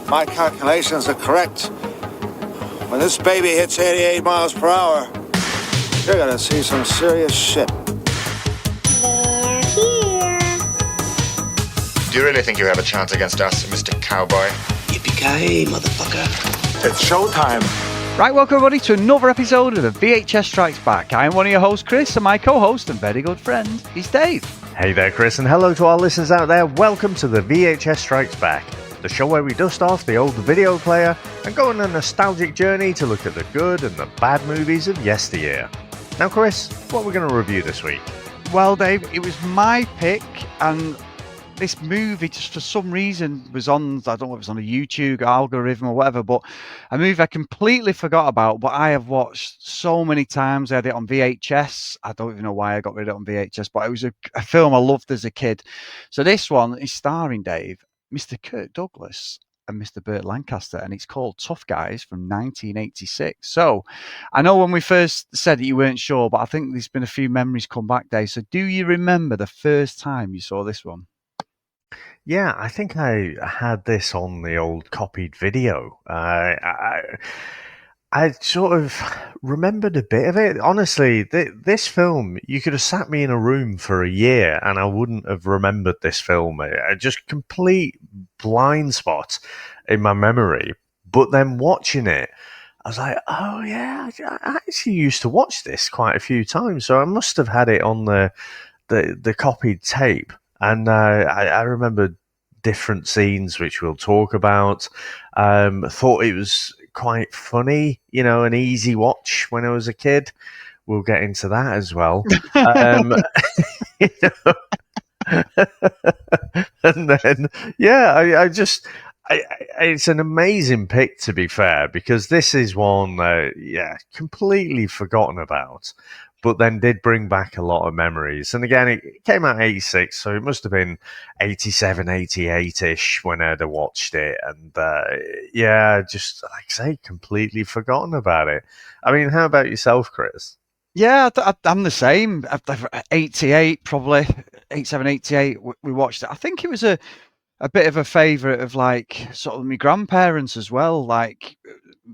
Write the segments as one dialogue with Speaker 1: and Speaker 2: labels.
Speaker 1: my calculations are correct, when this baby hits 88 miles per hour, you're gonna see some serious shit.
Speaker 2: They're here.
Speaker 3: Do you really think you have a chance against us, Mr. Cowboy?
Speaker 4: Yippee-ki-yay, motherfucker.
Speaker 1: It's showtime.
Speaker 5: Right, welcome everybody to another episode of the VHS Strikes Back. I'm one of your hosts, Chris, and my co-host and very good friend is Dave.
Speaker 6: Hey there, Chris, and hello to our listeners out there. Welcome to the VHS Strikes Back, the show where we dust off the old video player and go on a nostalgic journey to look at the good and the bad movies of yesteryear. Now, Chris, what are we going to review this week?
Speaker 5: Well, Dave, it was my pick, and this movie just for some reason was on, I don't know if it was on a YouTube algorithm or whatever, but a movie I completely forgot about, but I have watched so many times. I had it on VHS. I don't even know why I got rid of it on VHS, but it was a film I loved as a kid. So this one is starring, Dave, Mr. Kirk Douglas and Mr. Burt Lancaster, and it's called Tough Guys from 1986. So I know when we first said it, you weren't sure, but I think there's been a few memories come back, Dave. So do you remember the first time you saw this one?
Speaker 6: Yeah, I think I had this on the old copied video. I sort of remembered a bit of it. Honestly, this film, you could have sat me in a room for a year and I wouldn't have remembered this film. I just complete blind spot in my memory. But then watching it, I was like, oh yeah, I actually used to watch this quite a few times. So I must have had it on the copied tape. And I remember different scenes, which we'll talk about. Thought it was quite funny, you know, an easy watch when I was a kid. We'll get into that as well. You know. And then, yeah, it's an amazing pick, to be fair, because this is one, completely forgotten about, but then did bring back a lot of memories. And again, it came out 86, so it must have been 87, 88-ish when I'd have watched it. And just, like I say, completely forgotten about it. I mean, how about yourself, Chris?
Speaker 5: Yeah, I'm the same. 88, probably. 87, 88, we watched it. I think it was a bit of a favourite of, like, sort of my grandparents as well. Like,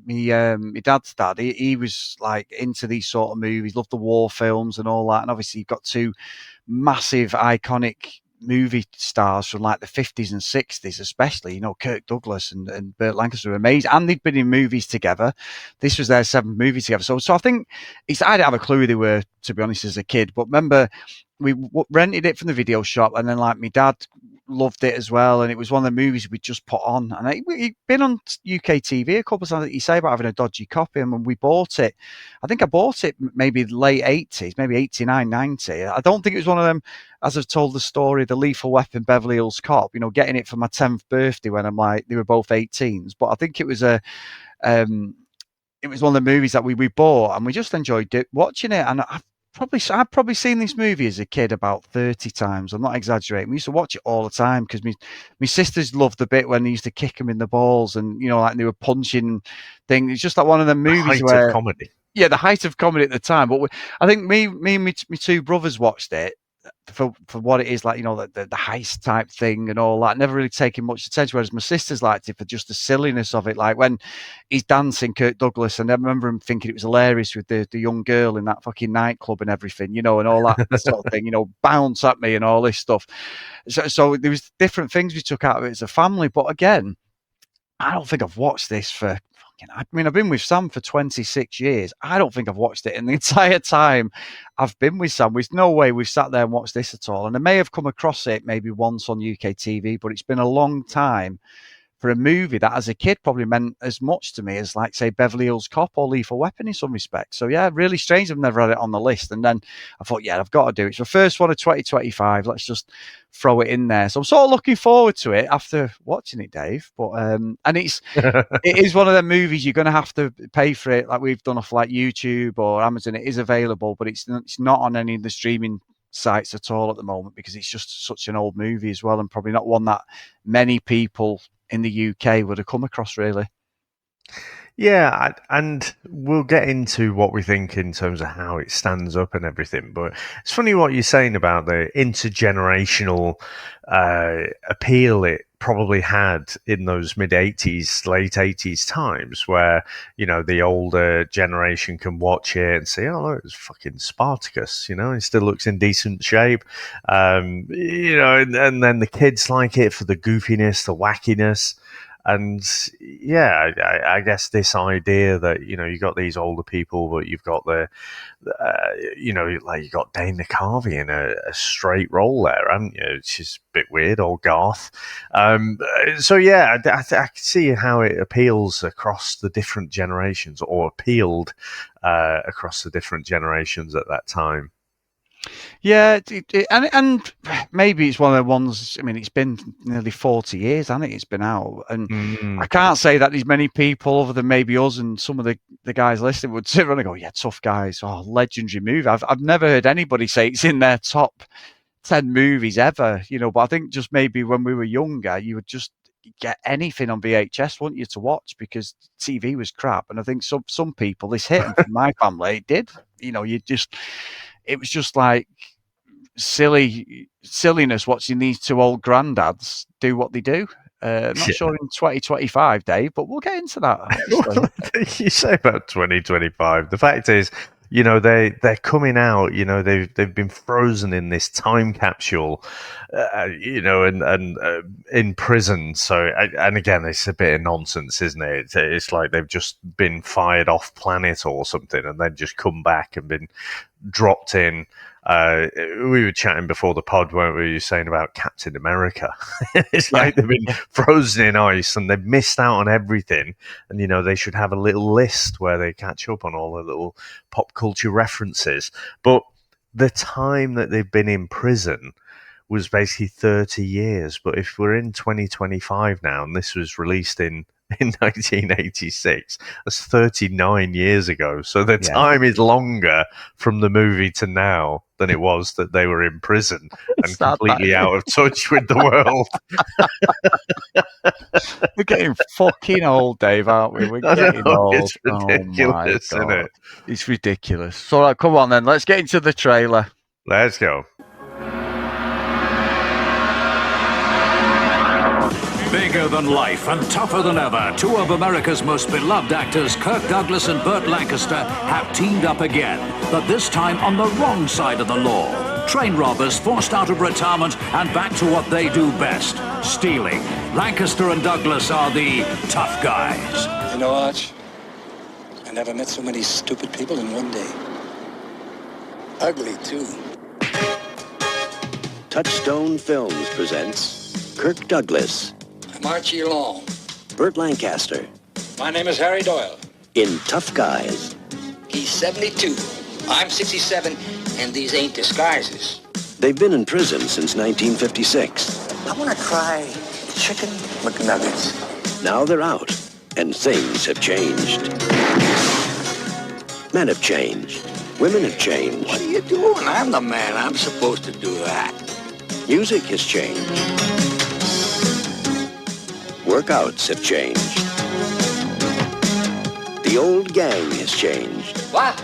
Speaker 5: my dad's dad, he was like into these sort of movies, loved the war films and all that. And obviously you've got two massive iconic movie stars from like the 50s and 60s, especially, you know, Kirk Douglas and Burt Lancaster were amazing, and they'd been in movies together. This was their seventh movie together. So I think I didn't have a clue who they were, to be honest, as a kid. But remember, we rented it from the video shop, and then like my dad loved it as well, and it was one of the movies we just put on, and it'd been on UK TV a couple of times. You say about having a dodgy copy, and when we bought it, I think I bought it maybe late 80s, maybe 89, 90. I don't think it was one of them, as I've told the story, the Lethal Weapon Beverly Hills Cop, you know, getting it for my 10th birthday when I'm like, they were both 18s, but I think it was it was one of the movies that we bought, and we just enjoyed watching it. And I've probably seen this movie as a kid about 30 times. I'm not exaggerating. We used to watch it all the time because my sisters loved the bit when they used to kick them in the balls, and, you know, like they were punching things. It's just like one of the movies where,
Speaker 6: of comedy.
Speaker 5: Yeah, the height of comedy at the time. But I think me and my two brothers watched it for what it is, like, you know, the heist type thing and all that, never really taking much attention, whereas my sisters liked it for just the silliness of it, like when he's dancing, Kirk Douglas, and I remember him thinking it was hilarious with the young girl in that fucking nightclub and everything, you know, and all that sort of thing, you know, bounce at me and all this stuff. So there was different things we took out of it as a family. But again, I don't think I've watched this for, I mean, I've been with Sam for 26 years. I don't think I've watched it in the entire time I've been with Sam. There's no way we've sat there and watched this at all. And I may have come across it maybe once on UK TV, but it's been a long time for a movie that as a kid probably meant as much to me as, like, say, Beverly Hills Cop or Lethal Weapon in some respects. So yeah, really strange I've never had it on the list. And then I thought, yeah, I've got to do it. It's the first one of 2025. Let's just throw it in there. So I'm sort of looking forward to it after watching it, Dave. But and it is one of them movies you're going to have to pay for it, like we've done off like YouTube or Amazon. It is available, but it's not on any of the streaming sites at all at the moment, because it's just such an old movie as well, and probably not one that many people in the UK would have come across, really.
Speaker 6: Yeah, and we'll get into what we think in terms of how it stands up and everything. But it's funny what you're saying about the intergenerational appeal it probably had in those mid-'80s, late '80s times where, the older generation can watch it and say, oh, look, it's fucking Spartacus, it still looks in decent shape. And then the kids like it for the goofiness, the wackiness. And yeah, I guess this idea that, you got these older people, but you've got like you got Dane McCarvey in a straight role there, haven't you? It's just a bit weird, old Garth. So yeah, I can see how it appeals across the different generations, or appealed across the different generations at that time.
Speaker 5: Yeah, and maybe it's one of the ones. I mean, it's been nearly 40 years, hasn't it? It's been out, and I can't say that there's many people other than maybe us and some of the guys listening would sit around and go, "Yeah, Tough Guys, oh, legendary movie." I've never heard anybody say it's in their top 10 movies ever, But I think just maybe when we were younger, you would just get anything on VHS, wouldn't you, to watch, because TV was crap. And I think some people, this hit, and for my family, it did. It was just like silliness watching these two old granddads do what they do. Not sure in 2025, Dave, but we'll get into that.
Speaker 6: You say about 2025. The fact is, they're coming out. They've been frozen in this time capsule, and in prison. So, and again, it's a bit of nonsense, isn't it? It's like they've just been fired off planet or something, and then just come back and been dropped in. We were chatting before the pod, weren't we? You were saying about Captain America. It's like they've been frozen in ice and they've missed out on everything. And, they should have a little list where they catch up on all the little pop culture references. But the time that they've been in prison was basically 30 years. But if we're in 2025 now, and this was released in 1986, that's 39 years ago. So the time is longer from the movie to now than it was that they were in prison and completely out of touch with the world.
Speaker 5: We're getting fucking old, Dave, aren't we? We're getting old.
Speaker 6: It's ridiculous, isn't it?
Speaker 5: It's ridiculous. So, right, come on then, let's get into the trailer.
Speaker 6: Let's go.
Speaker 7: Bigger than life and tougher than ever, two of America's most beloved actors, Kirk Douglas and Burt Lancaster, have teamed up again, but this time on the wrong side of the law. Train robbers forced out of retirement and back to what they do best, stealing. Lancaster and Douglas are the tough guys.
Speaker 8: Arch, I never met so many stupid people in one day. Ugly, too.
Speaker 4: Touchstone Films presents Kirk Douglas,
Speaker 8: I'm Archie Long.
Speaker 4: Burt Lancaster,
Speaker 8: My name is Harry Doyle.
Speaker 4: in Tough Guys.
Speaker 9: He's 72. I'm 67, and these ain't disguises.
Speaker 4: They've been in prison since 1956.
Speaker 9: I want to try chicken McNuggets.
Speaker 4: Now they're out, and things have changed. Men have changed. Women have changed.
Speaker 9: What are you doing? I'm the man. I'm supposed to do that.
Speaker 4: Music has changed. Workouts have changed. The old gang has changed.
Speaker 9: What?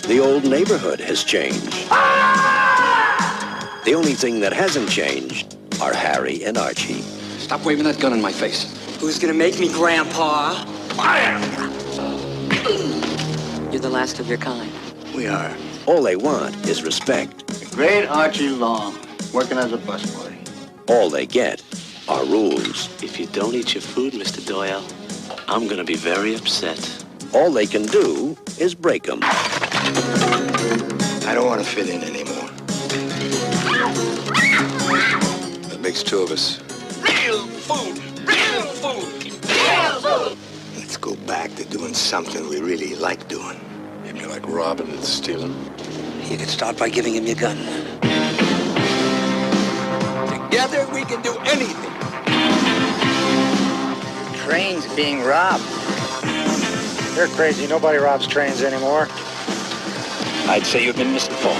Speaker 4: The old neighborhood has changed. The only thing that hasn't changed are Harry and Archie.
Speaker 8: Stop waving that gun in my face.
Speaker 9: Who's gonna make me Grandpa?
Speaker 10: You're the last of your kind.
Speaker 9: We are.
Speaker 4: All they want is respect.
Speaker 9: The great Archie Long, working as a busboy.
Speaker 4: All they get are rules.
Speaker 11: If you don't eat your food, Mr. Doyle, I'm gonna be very upset.
Speaker 4: All they can do is break them.
Speaker 8: I don't want to fit in anymore. That makes two of us.
Speaker 9: Real food! Real food! Real food!
Speaker 8: Let's go back to doing something we really like doing. You mean like robbing and stealing?
Speaker 9: You could start by giving him your gun. Together we can do anything. Trains being robbed.
Speaker 12: You're crazy. Nobody robs trains anymore.
Speaker 9: I'd say you've been misinformed.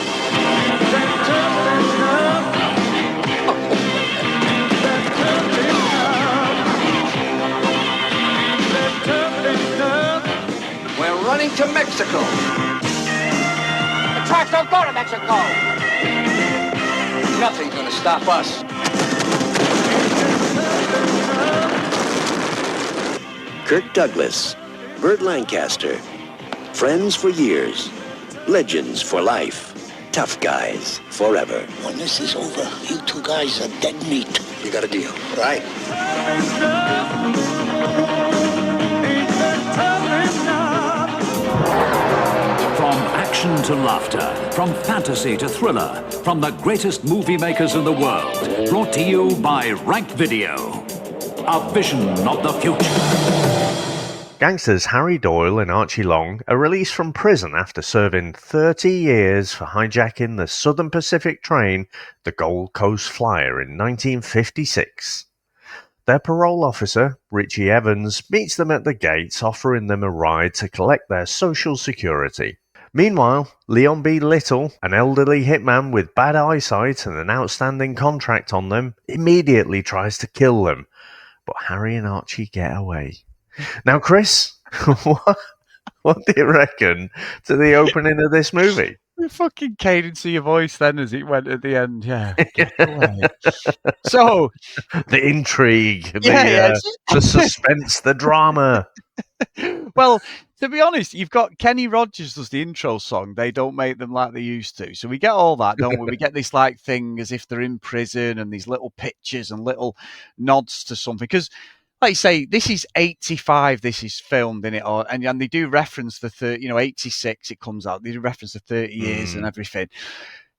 Speaker 9: We're running to Mexico. The tracks don't go to Mexico. Nothing's gonna stop us.
Speaker 4: Kirk Douglas, Burt Lancaster. Friends for years. Legends for life. Tough guys forever.
Speaker 8: When this is over, you two guys are dead meat. You got a deal? Right.
Speaker 7: From action to laughter, from fantasy to thriller, from the greatest movie makers in the world, brought to you by Rank Video. A vision of the future.
Speaker 6: Gangsters Harry Doyle and Archie Long are released from prison after serving 30 years for hijacking the Southern Pacific train, the Gold Coast Flyer, in 1956. Their parole officer, Richie Evans, meets them at the gates, offering them a ride to collect their Social Security. Meanwhile, Leon B. Little, an elderly hitman with bad eyesight and an outstanding contract on them, immediately tries to kill them. But Harry and Archie get away. Now, Chris, what do you reckon to the opening of this movie?
Speaker 5: The fucking cadence of your voice then as it went at the end. Yeah. So,
Speaker 6: the intrigue,
Speaker 5: yeah,
Speaker 6: the suspense, the drama.
Speaker 5: Well, to be honest, you've got Kenny Rogers does the intro song. They don't make them like they used to. So we get all that, don't we? We get this like thing as if they're in prison and these little pictures and little nods to something. Because, like you say, this is 85. This is filmed in it, and they do reference the 86. It comes out. They do reference the 30 years and everything.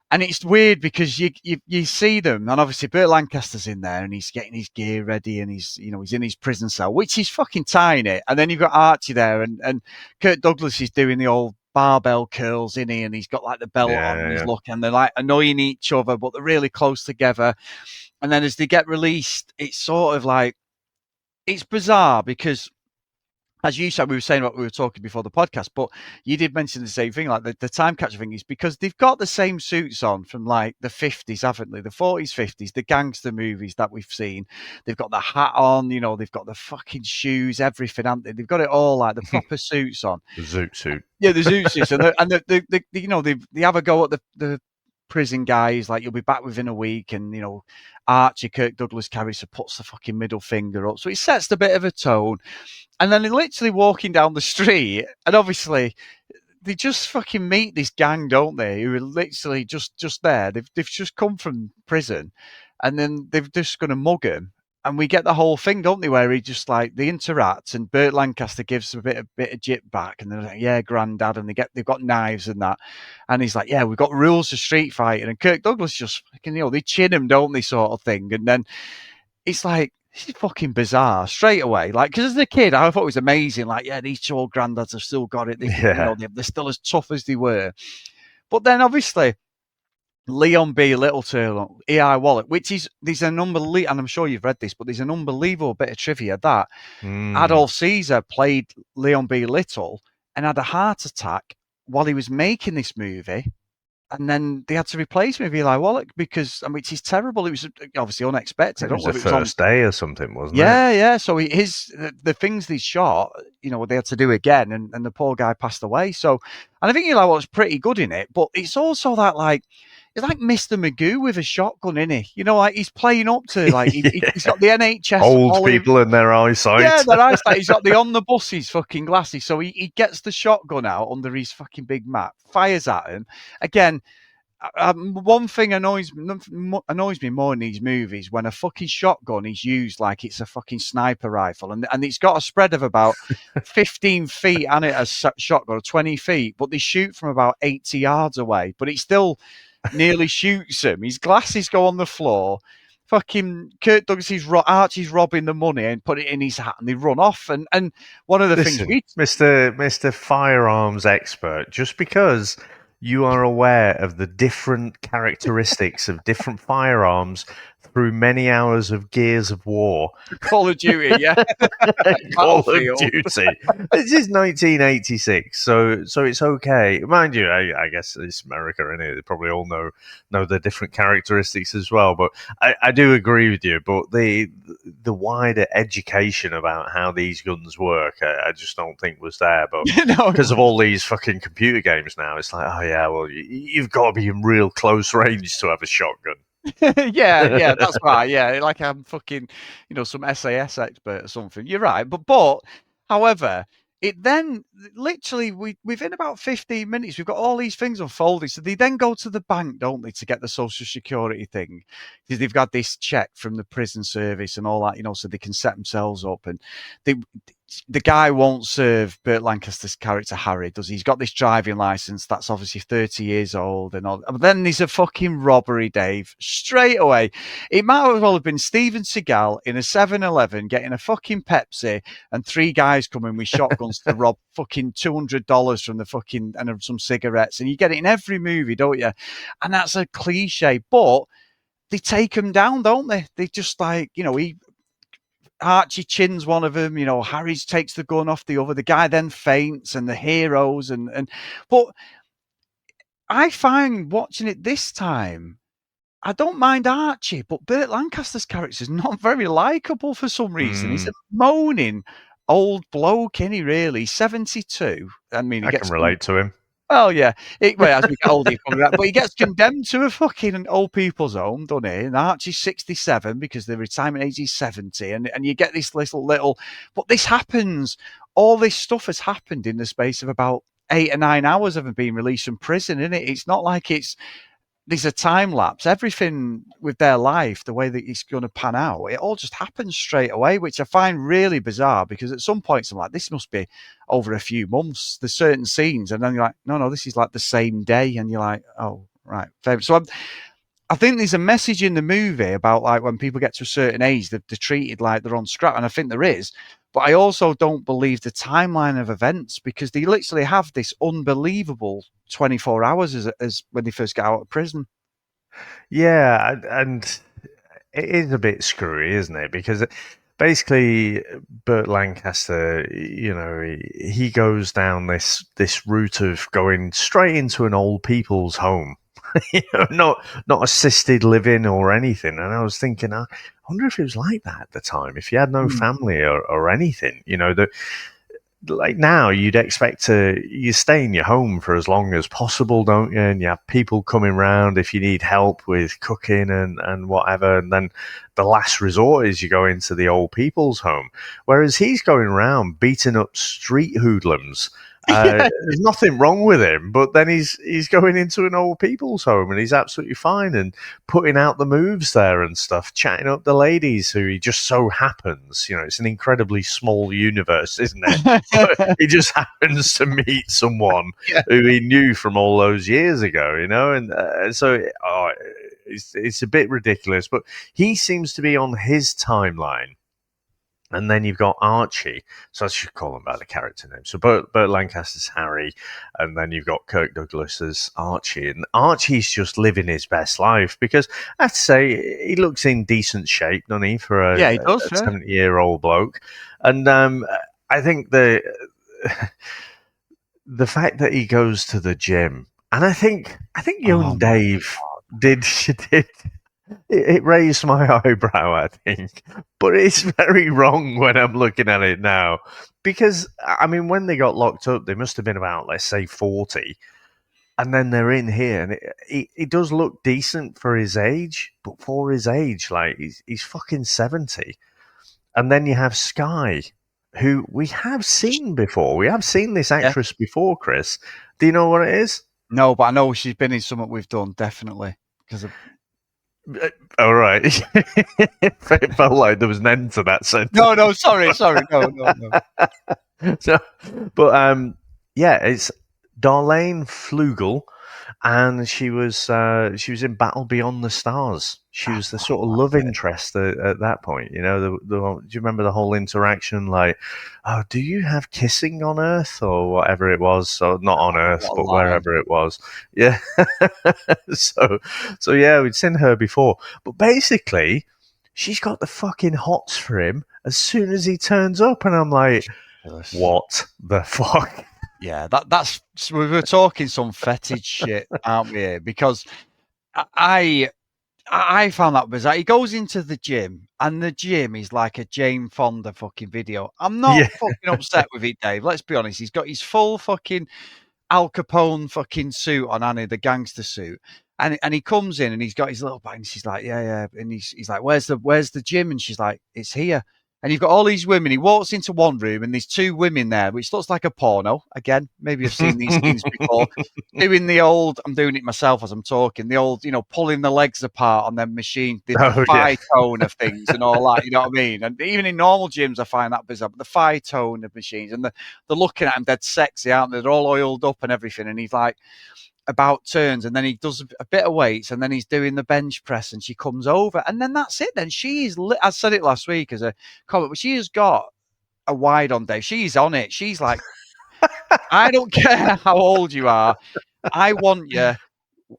Speaker 5: And it's weird because you see them, and obviously Burt Lancaster's in there, and he's getting his gear ready, and he's in his prison cell, which is fucking tiny. And then you've got Archie there, and Kirk Douglas is doing the old barbell curls, in he, and he's got like the belt on, and he's looking, and they're like annoying each other, but they're really close together. And then as they get released, it's sort of like, it's bizarre because, as you said, we were saying what we were talking before the podcast, but you did mention the same thing, like the time capture thing is because they've got the same suits on from like the 50s, haven't they? The 40s, 50s, the gangster movies that we've seen. They've got the hat on, they've got the fucking shoes, everything, haven't they? They've got it all, like the proper suits on.
Speaker 6: The zoot suit.
Speaker 5: Yeah, the zoot suits. And they have a go at the prison guys, like, you'll be back within a week, and Archie, Kirk Douglas character, puts the fucking middle finger up, so it sets a bit of a tone. And then they're literally walking down the street, and obviously they just fucking meet this gang, don't they, who are literally just there. They've just come from prison, and then they're just going to mug him. And we get the whole thing, don't they, where he just like, they interact, and Burt Lancaster gives a bit of jip back, and they're like, yeah, granddad, and they've got knives and that, and he's like, yeah, we've got rules of street fighting, and Kirk Douglas just fucking, they chin him, don't they, sort of thing. And then it's like, this is fucking bizarre straight away. Like, because as a kid, I thought it was amazing. Like, yeah, these two old granddads have still got it. They're still as tough as they were. But then obviously, Leon B. Littleturtle, E.I. Wallet, there's an unbelievable, and I'm sure you've read this, but there's an unbelievable bit of trivia that Adolf Caesar played Leon B. Little and had a heart attack while he was making this movie. And then they had to replace him with Eli Wallach because, which is terrible. It was obviously unexpected.
Speaker 6: It was the first day or something, wasn't it?
Speaker 5: Yeah. So the things they shot, they had to do again, and the poor guy passed away. So, and I think Eli Wallach's pretty good in it, but it's also that like, it's like Mr. Magoo with a shotgun, isn't he? Like he's playing up to like he's got the NHS
Speaker 6: old people in their eyesight.
Speaker 5: Yeah, their eyesight. He's got the on the buses fucking glasses, so he gets the shotgun out under his fucking big mat, fires at him again. One thing annoys me more in these movies when a fucking shotgun is used like it's a fucking sniper rifle, and it's got a spread of about 15 feet and it as shotgun, 20 feet, but they shoot from about 80 yards away, but it still nearly shoots him. His glasses go on the floor. Fucking Kirk Douglas, Archie's robbing the money and put it in his hat, and they run off. And one of the things,
Speaker 6: Mr. Firearms expert, just because you are aware of the different characteristics of different firearms through many hours of Gears of War.
Speaker 5: Call of Duty, yeah.
Speaker 6: Call of Duty. This is 1986, so it's okay. Mind you, I guess it's America, innit? They probably all know the different characteristics as well. But I do agree with you. But the wider education about how these guns work, I just don't think was there. But because of all these fucking computer games now, it's like, oh yeah, well, you've got to be in real close range to have a shotgun.
Speaker 5: yeah, that's right. Yeah, like I'm fucking, some SAS expert or something. You're right, but However, it then literally within about 15 minutes, we've got all these things unfolding. So they then go to the bank, don't they, to get the social security thing, because they've got this check from the prison service and all that, so they can set themselves up. And the guy won't serve Burt Lancaster's character Harry, does he? He's got this driving license that's obviously 30 years old and all. But then there's a fucking robbery, Dave. Straight away, it might as well have been Steven Seagal in a 7-Eleven getting a fucking Pepsi and 3 guys coming with shotguns to rob fucking $200 from the fucking and some cigarettes. And you get it in every movie, don't you? And that's a cliche, but they take him down, don't they? They just Archie chins one of them, Harry takes the gun off the other. The guy then faints, and the heroes but I find watching it this time, I don't mind Archie, but Burt Lancaster's character is not very likable for some reason. He's a moaning old bloke, isn't he, really? 72. I mean,
Speaker 6: I can relate to him.
Speaker 5: Oh, yeah. As we get older, but he gets condemned to a fucking old people's home, doesn't he? And Archie's 67 because the retirement age is 70. And you get this little... But this happens. All this stuff has happened in the space of about 8 or 9 hours of him being released from prison, isn't it? It's not like there's a time lapse. Everything with their life, the way that it's going to pan out, it all just happens straight away, which I find really bizarre, because at some points I'm like, this must be over a few months. There's certain scenes, and then you're like, no, this is like the same day, and you're like, oh, right. So I think there's a message in the movie about like when people get to a certain age, they're treated like they're on scrap, and I think there is. But I also don't believe the timeline of events, because they literally have this unbelievable 24 hours as when they first get out of prison.
Speaker 6: Yeah, and it is a bit screwy, isn't it? Because basically, Burt Lancaster, he goes down this route of going straight into an old people's home. Not assisted living or anything. And I was thinking, I wonder if it was like that at the time, if you had no family or anything, like now you'd expect you stay in your home for as long as possible, don't you? And you have people coming round if you need help with cooking and whatever. And then the last resort is you go into the old people's home. Whereas he's going around beating up street hoodlums. There's nothing wrong with him, but then he's going into an old people's home and he's absolutely fine and putting out the moves there and stuff, chatting up the ladies who he just so happens, it's an incredibly small universe, isn't it? But he just happens to meet someone who he knew from all those years ago, and so it's a bit ridiculous, but he seems to be on his timeline. And then you've got Archie. So I should call him by the character name. So Burt Lancaster's Harry, and then you've got Kirk Douglas as Archie. And Archie's just living his best life, because I have to say, he looks in decent shape, doesn't he, for a 70-year-old bloke. And I think the fact that he goes to the gym, and I think young Dave did it raised my eyebrow, I think. But it's very wrong when I'm looking at it now. Because, I mean, when they got locked up, they must have been about, let's say, 40. And then they're in here. And it does look decent for his age. But for his age, like, he's fucking 70. And then you have Skye, who we have seen before. We have seen this actress before, Chris. Do you know what it is?
Speaker 5: No, but I know she's been in something we've done, definitely. Because of...
Speaker 6: All right. It felt like there was an end to that sentence.
Speaker 5: No, sorry. No.
Speaker 6: So, but it's Darlene Flugel, and she was in Battle Beyond the Stars. She was the sort of love interest at that point. Do you remember the whole interaction? Like, oh, do you have kissing on Earth or whatever it was? So not on Earth, but wherever it was. Yeah. so yeah, we'd seen her before, but basically, she's got the fucking hots for him as soon as he turns up, and I'm like, what the fuck?
Speaker 5: Yeah, that's we were talking some fetish shit, aren't we? Here? Because I found that bizarre. He goes into the gym, and the gym is like a Jane Fonda fucking video. I'm not fucking upset with it, Dave. Let's be honest. He's got his full fucking Al Capone fucking suit on, Annie, the gangster suit. And he comes in and he's got his little bag, and she's like, yeah. And he's like, where's the gym? And she's like, it's here. And you've got all these women. He walks into one room and there's two women there, which looks like a porno. Again, maybe I've seen these things before. Doing the old, I'm doing it myself as I'm talking, the old, pulling the legs apart on them machines, the thigh tone of things and all that, you know what I mean? And even in normal gyms, I find that bizarre. But the thigh tone of machines, and they're looking at him dead sexy, aren't they? They're all oiled up and everything. And he's like, about turns, and then he does a bit of weights, and then he's doing the bench press, and she comes over, and then that's it. Then she's I said it last week as a comment, but she has got a wide on Dave. She's on it. She's like, I don't care how old you are, I want you.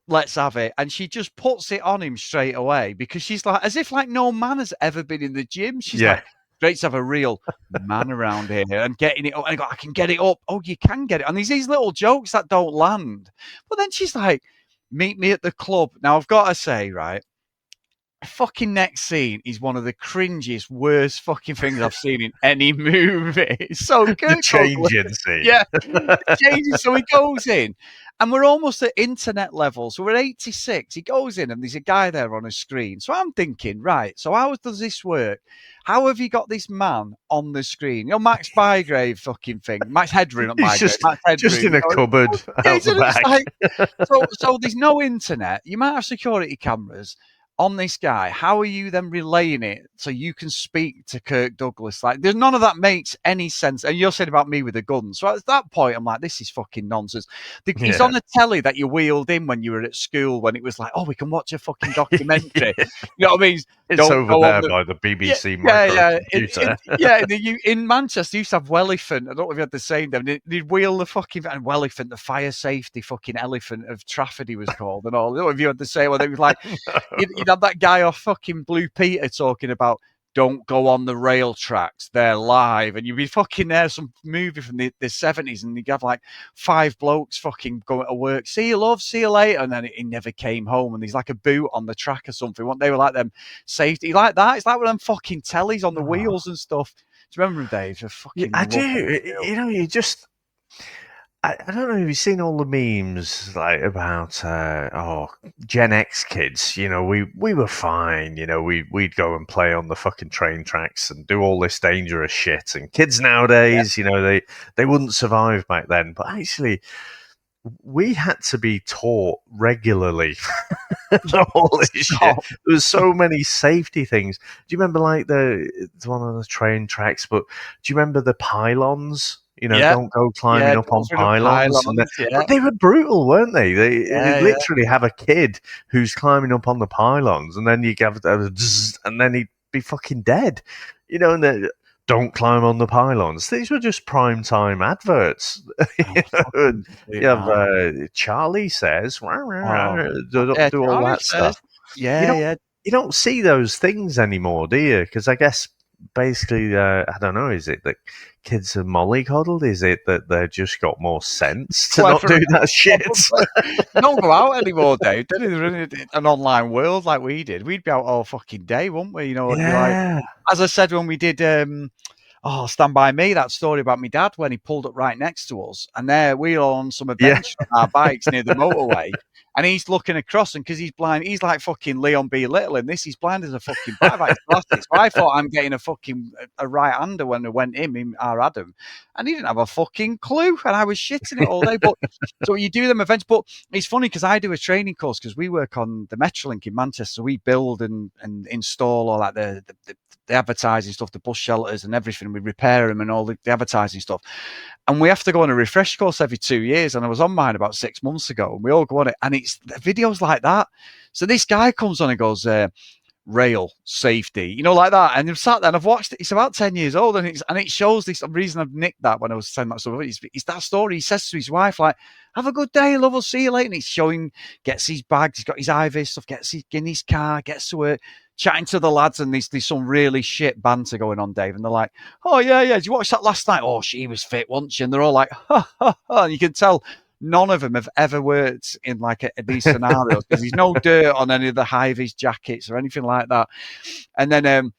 Speaker 5: Let's have it. And she just puts it on him straight away, because she's like, as if like no man has ever been in the gym. She's like, great to have a real man around here and getting it up. And I go, I can get it up. Oh, you can get it. And there's these little jokes that don't land. But then she's like, meet me at the club. Now, I've got to say, right, fucking next scene is one of the cringiest, worst fucking things I've seen in any movie. It's so good.
Speaker 6: The changing scene.
Speaker 5: Yeah. Changing. So he goes in. And we're almost at internet level. So we're 86. He goes in and there's a guy there on a screen. So I'm thinking, right, so how does this work? How have you got this man on the screen? Max Bygrave fucking thing. Max Headroom, not Bygrave.
Speaker 6: Just in a cupboard out the back.
Speaker 5: So there's no internet. You might have security cameras on this guy. How are you then relaying it so you can speak to Kirk Douglas? Like, there's none of that makes any sense. And you're saying about me with a gun. So at that point, I'm like, this is fucking nonsense. He's on a telly that you wheeled in when you were at school, when it was like, oh, we can watch a fucking documentary. You know what I mean?
Speaker 6: It's over there by the BBC
Speaker 5: micro-computer. In Manchester, you used to have Welliphant. I don't know if you had the same. They'd wheel the fucking Welliphant, the fire safety fucking elephant of Trafford, he was called, and all. I don't know if you had the same one. It was like, you'd have that guy off fucking Blue Peter talking about, don't go on the rail tracks, they're live. And you'd be fucking there, some movie from the 70s, and you'd have like 5 blokes fucking going to work. See you, love, see you later. And then he never came home, and there's like a boot on the track or something. They were like them safety, like that. It's like one of them fucking tellies on the wheels and stuff. Do you remember them, Dave?
Speaker 6: I do. You just... I don't know if you've seen all the memes like about Gen X kids. We were fine. We'd go and play on the fucking train tracks and do all this dangerous shit. And kids nowadays, they wouldn't survive back then. But actually, we had to be taught regularly all this shit. There was so many safety things. Do you remember like the one on the train tracks? But do you remember the pylons? Don't go climbing up on pylons. But they were brutal, weren't they? They literally have a kid who's climbing up on the pylons, and then you give and then he'd be fucking dead. And don't climb on the pylons. These were just prime time adverts. You have Charlie says, do all that stuff. You don't see those things anymore, do you? Because I guess basically, I don't know, is it that kids are mollycoddled? Is it that they've just got more sense to not do that shit?
Speaker 5: Don't go out anymore, Dave. They're in an online world like we did. We'd be out all fucking day, wouldn't we? Like, as I said when we did Stand By Me, that story about my dad when he pulled up right next to us, and there we were on some adventure on our bikes near the motorway. And he's looking across, and because he's blind, he's like fucking Leon B. Little in this. He's blind as a fucking bat by his glasses. So I thought I'm getting a right-hander when I went in our Adam. And he didn't have a fucking clue, and I was shitting it all day. But so you do them events. But it's funny because I do a training course because we work on the Metrolink in Manchester. So we build and install all that, the advertising stuff, the bus shelters and everything. We repair them and all the advertising stuff. And we have to go on a refresh course every 2 years. And I was on mine about 6 months ago. And we all go on it. And it's videos like that. So this guy comes on and goes, rail safety, like that. And I've sat there and I've watched it. It's about 10 years old. And it shows this reason I've nicked that when I was saying that stuff. It's that story. He says to his wife, like, have a good day, love, I'll see you later. And he's showing, gets his bags, he's got his IV stuff, gets in his car, gets to work, chatting to the lads, and there's some really shit banter going on, Dave. And they're like, oh, yeah, did you watch that last night? Oh, she was fit, wasn't she? And they're all like, ha, ha, ha. And you can tell none of them have ever worked in like these scenarios because there's no dirt on any of the high-vis jackets or anything like that. And then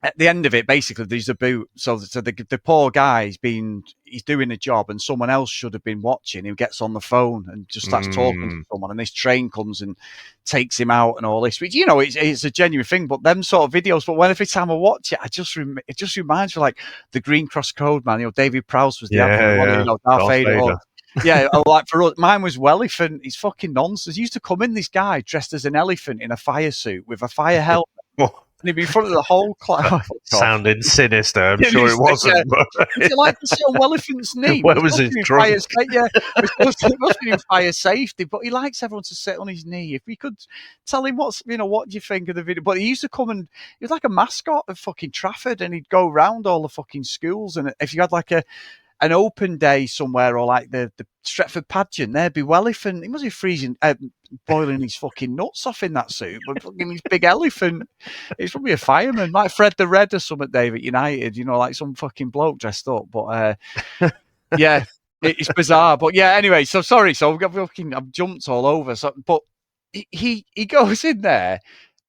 Speaker 5: at the end of it, basically, there's a boot. So the poor guy's he's doing a job, and someone else should have been watching. He gets on the phone and just starts talking to someone, and this train comes and takes him out and all this. Which, you know, it's a genuine thing. But them sort of videos. But every time I watch it, it just reminds me like the Green Cross Code, man. You know, David Prowse was the advert, you know, Darth Vader. Yeah, like for us, mine was elephant. It's fucking nonsense. Used to come in this guy dressed as an elephant in a fire suit with a fire helmet. And he'd be in front of the whole class.
Speaker 6: Sounding sinister, I'm sure it wasn't.
Speaker 5: Yeah. Is it like the sort of elephant's knee?
Speaker 6: Where was his trunk?
Speaker 5: Yeah, it must be in fire safety, but he likes everyone to sit on his knee. If we could tell him what do you think of the video? But he used to come and he was like a mascot of fucking Trafford, and he'd go around all the fucking schools. And if you had like an open day somewhere, or like the Stretford pageant, there'd be elephant. He must be freezing, boiling his fucking nuts off in that suit, but fucking his big elephant. He's probably a fireman, like Fred the Red or something, Dave, at United, you know, like some fucking bloke dressed up. But yeah, it's bizarre. But yeah, anyway, so sorry, so I've jumped all over. So, but he goes in there,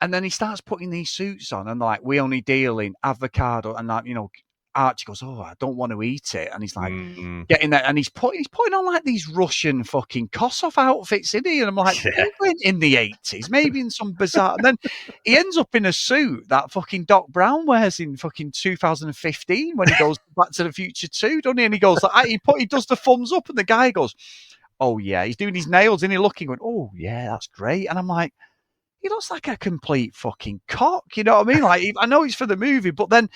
Speaker 5: and then he starts putting these suits on, and they're like, we only deal in avocado, and that, you know. Archie goes, I don't want to eat it. And he's like, getting there. And he's putting on like these Russian fucking Kosov outfits, isn't he? And I'm like, he went in the 80s, maybe in some bizarre. And then he ends up in a suit that fucking Doc Brown wears in fucking 2015 when he goes Back to the Future 2, doesn't he? And he goes, like, he does the thumbs up, and the guy goes, oh, yeah. He's doing his nails, and he's looking, going, oh, yeah, that's great. And I'm like, he looks like a complete fucking cock, you know what I mean? Like, I know it's for the movie, but then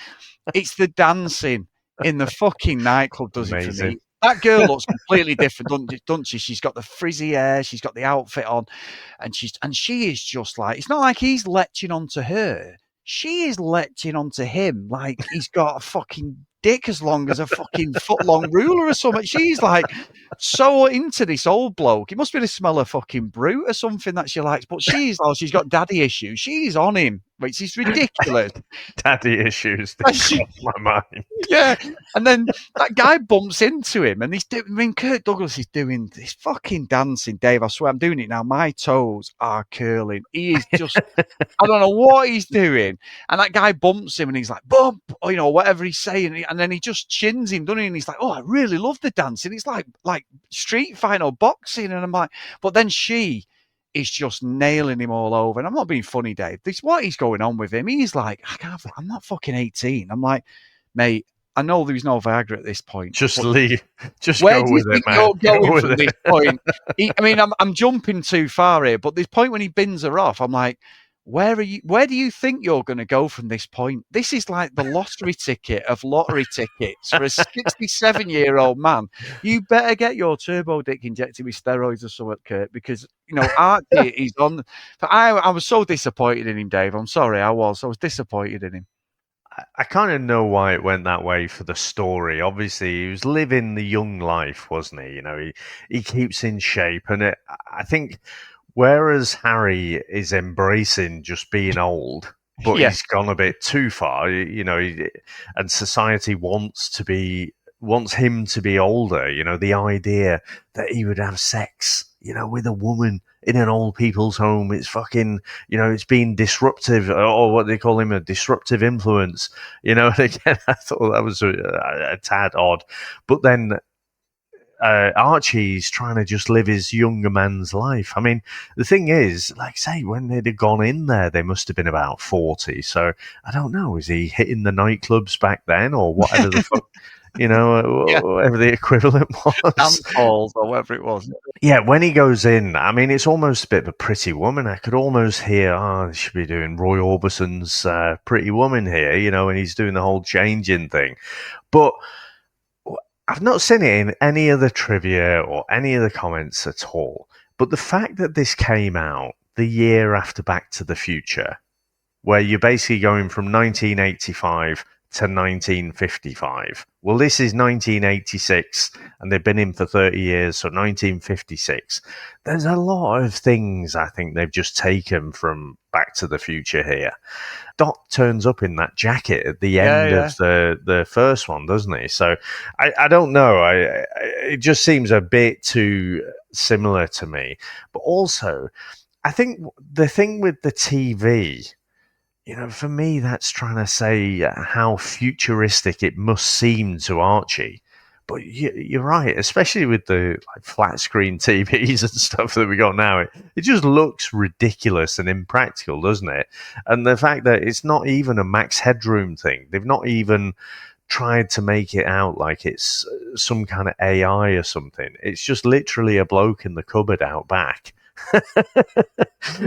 Speaker 5: it's the dancing in the fucking nightclub does it for me. That girl looks completely different, doesn't she? She's got the frizzy hair, she's got the outfit on, and she is just like, it's not like he's leching onto her. She is leching onto him like he's got a fucking dick as long as a fucking foot-long ruler or something. She's like so into this old bloke. It must be the smell of fucking Brute or something that she likes. But she's got daddy issues. She's on him. Which is ridiculous.
Speaker 6: Daddy issues. Cross my mind.
Speaker 5: Yeah. And then that guy bumps into him, and Kirk Douglas is doing this fucking dancing, Dave. I swear I'm doing it now. My toes are curling. He is just, I don't know what he's doing. And that guy bumps him, and he's like, bump, or, you know, whatever he's saying. And then he just chins him, doesn't he? And he's like, oh, I really love the dancing. It's like street fight or boxing. And I'm like, but then she is just nailing him all over. And I'm not being funny, Dave. What is going on with him? He's like, I'm not fucking 18. I'm like, mate, I know there's no Viagra at this point.
Speaker 6: Just leave. Just go with it, man.
Speaker 5: Going from this point? I'm jumping too far here, but this point when he bins her off, I'm like, where do you think you're going to go from this point? This is like the lottery ticket of lottery tickets for a 67-year-old man. You better get your turbo dick injected with steroids or something, Kirk, because, you know, Archie is on. I was so disappointed in him, Dave. I'm sorry, I was disappointed in him.
Speaker 6: I kind of know why it went that way for the story. Obviously, he was living the young life, wasn't he? You know, he keeps in shape, and I think. Whereas Harry is embracing just being old, but he's gone a bit too far, you know, and society wants him to be older. You know, the idea that he would have sex, you know, with a woman in an old people's home, it's fucking, you know, it's being disruptive, or what they call him, a disruptive influence. You know, and again, I thought that was a tad odd. But then Archie's trying to just live his younger man's life. I mean, the thing is, like say, when they'd have gone in there, they must have been about 40. So I don't know, is he hitting the nightclubs back then, or whatever the fuck, you know, whatever the equivalent was,
Speaker 5: dance halls or whatever it was.
Speaker 6: Yeah, when he goes in, I mean, it's almost a bit of a Pretty Woman. I could almost hear, they should be doing Roy Orbison's Pretty Woman here, you know, and he's doing the whole changing thing, but. I've not seen it in any of the trivia or any of the comments at all. But the fact that this came out the year after Back to the Future, where you're basically going from 1985 to 1955. Well, this is 1986, and they've been in for 30 years, so 1956. There's a lot of things I think they've just taken from Back to the Future here. Doc turns up in that jacket at the end of the first one, doesn't he? So I don't know. It just seems a bit too similar to me. But also, I think the thing with the TV, for me, that's trying to say how futuristic it must seem to Archie. But you're right, especially with the flat screen TVs and stuff that we got now. It just looks ridiculous and impractical, doesn't it? And the fact that it's not even a max headroom thing. They've not even tried to make it out like it's some kind of AI or something. It's just literally a bloke in the cupboard out back.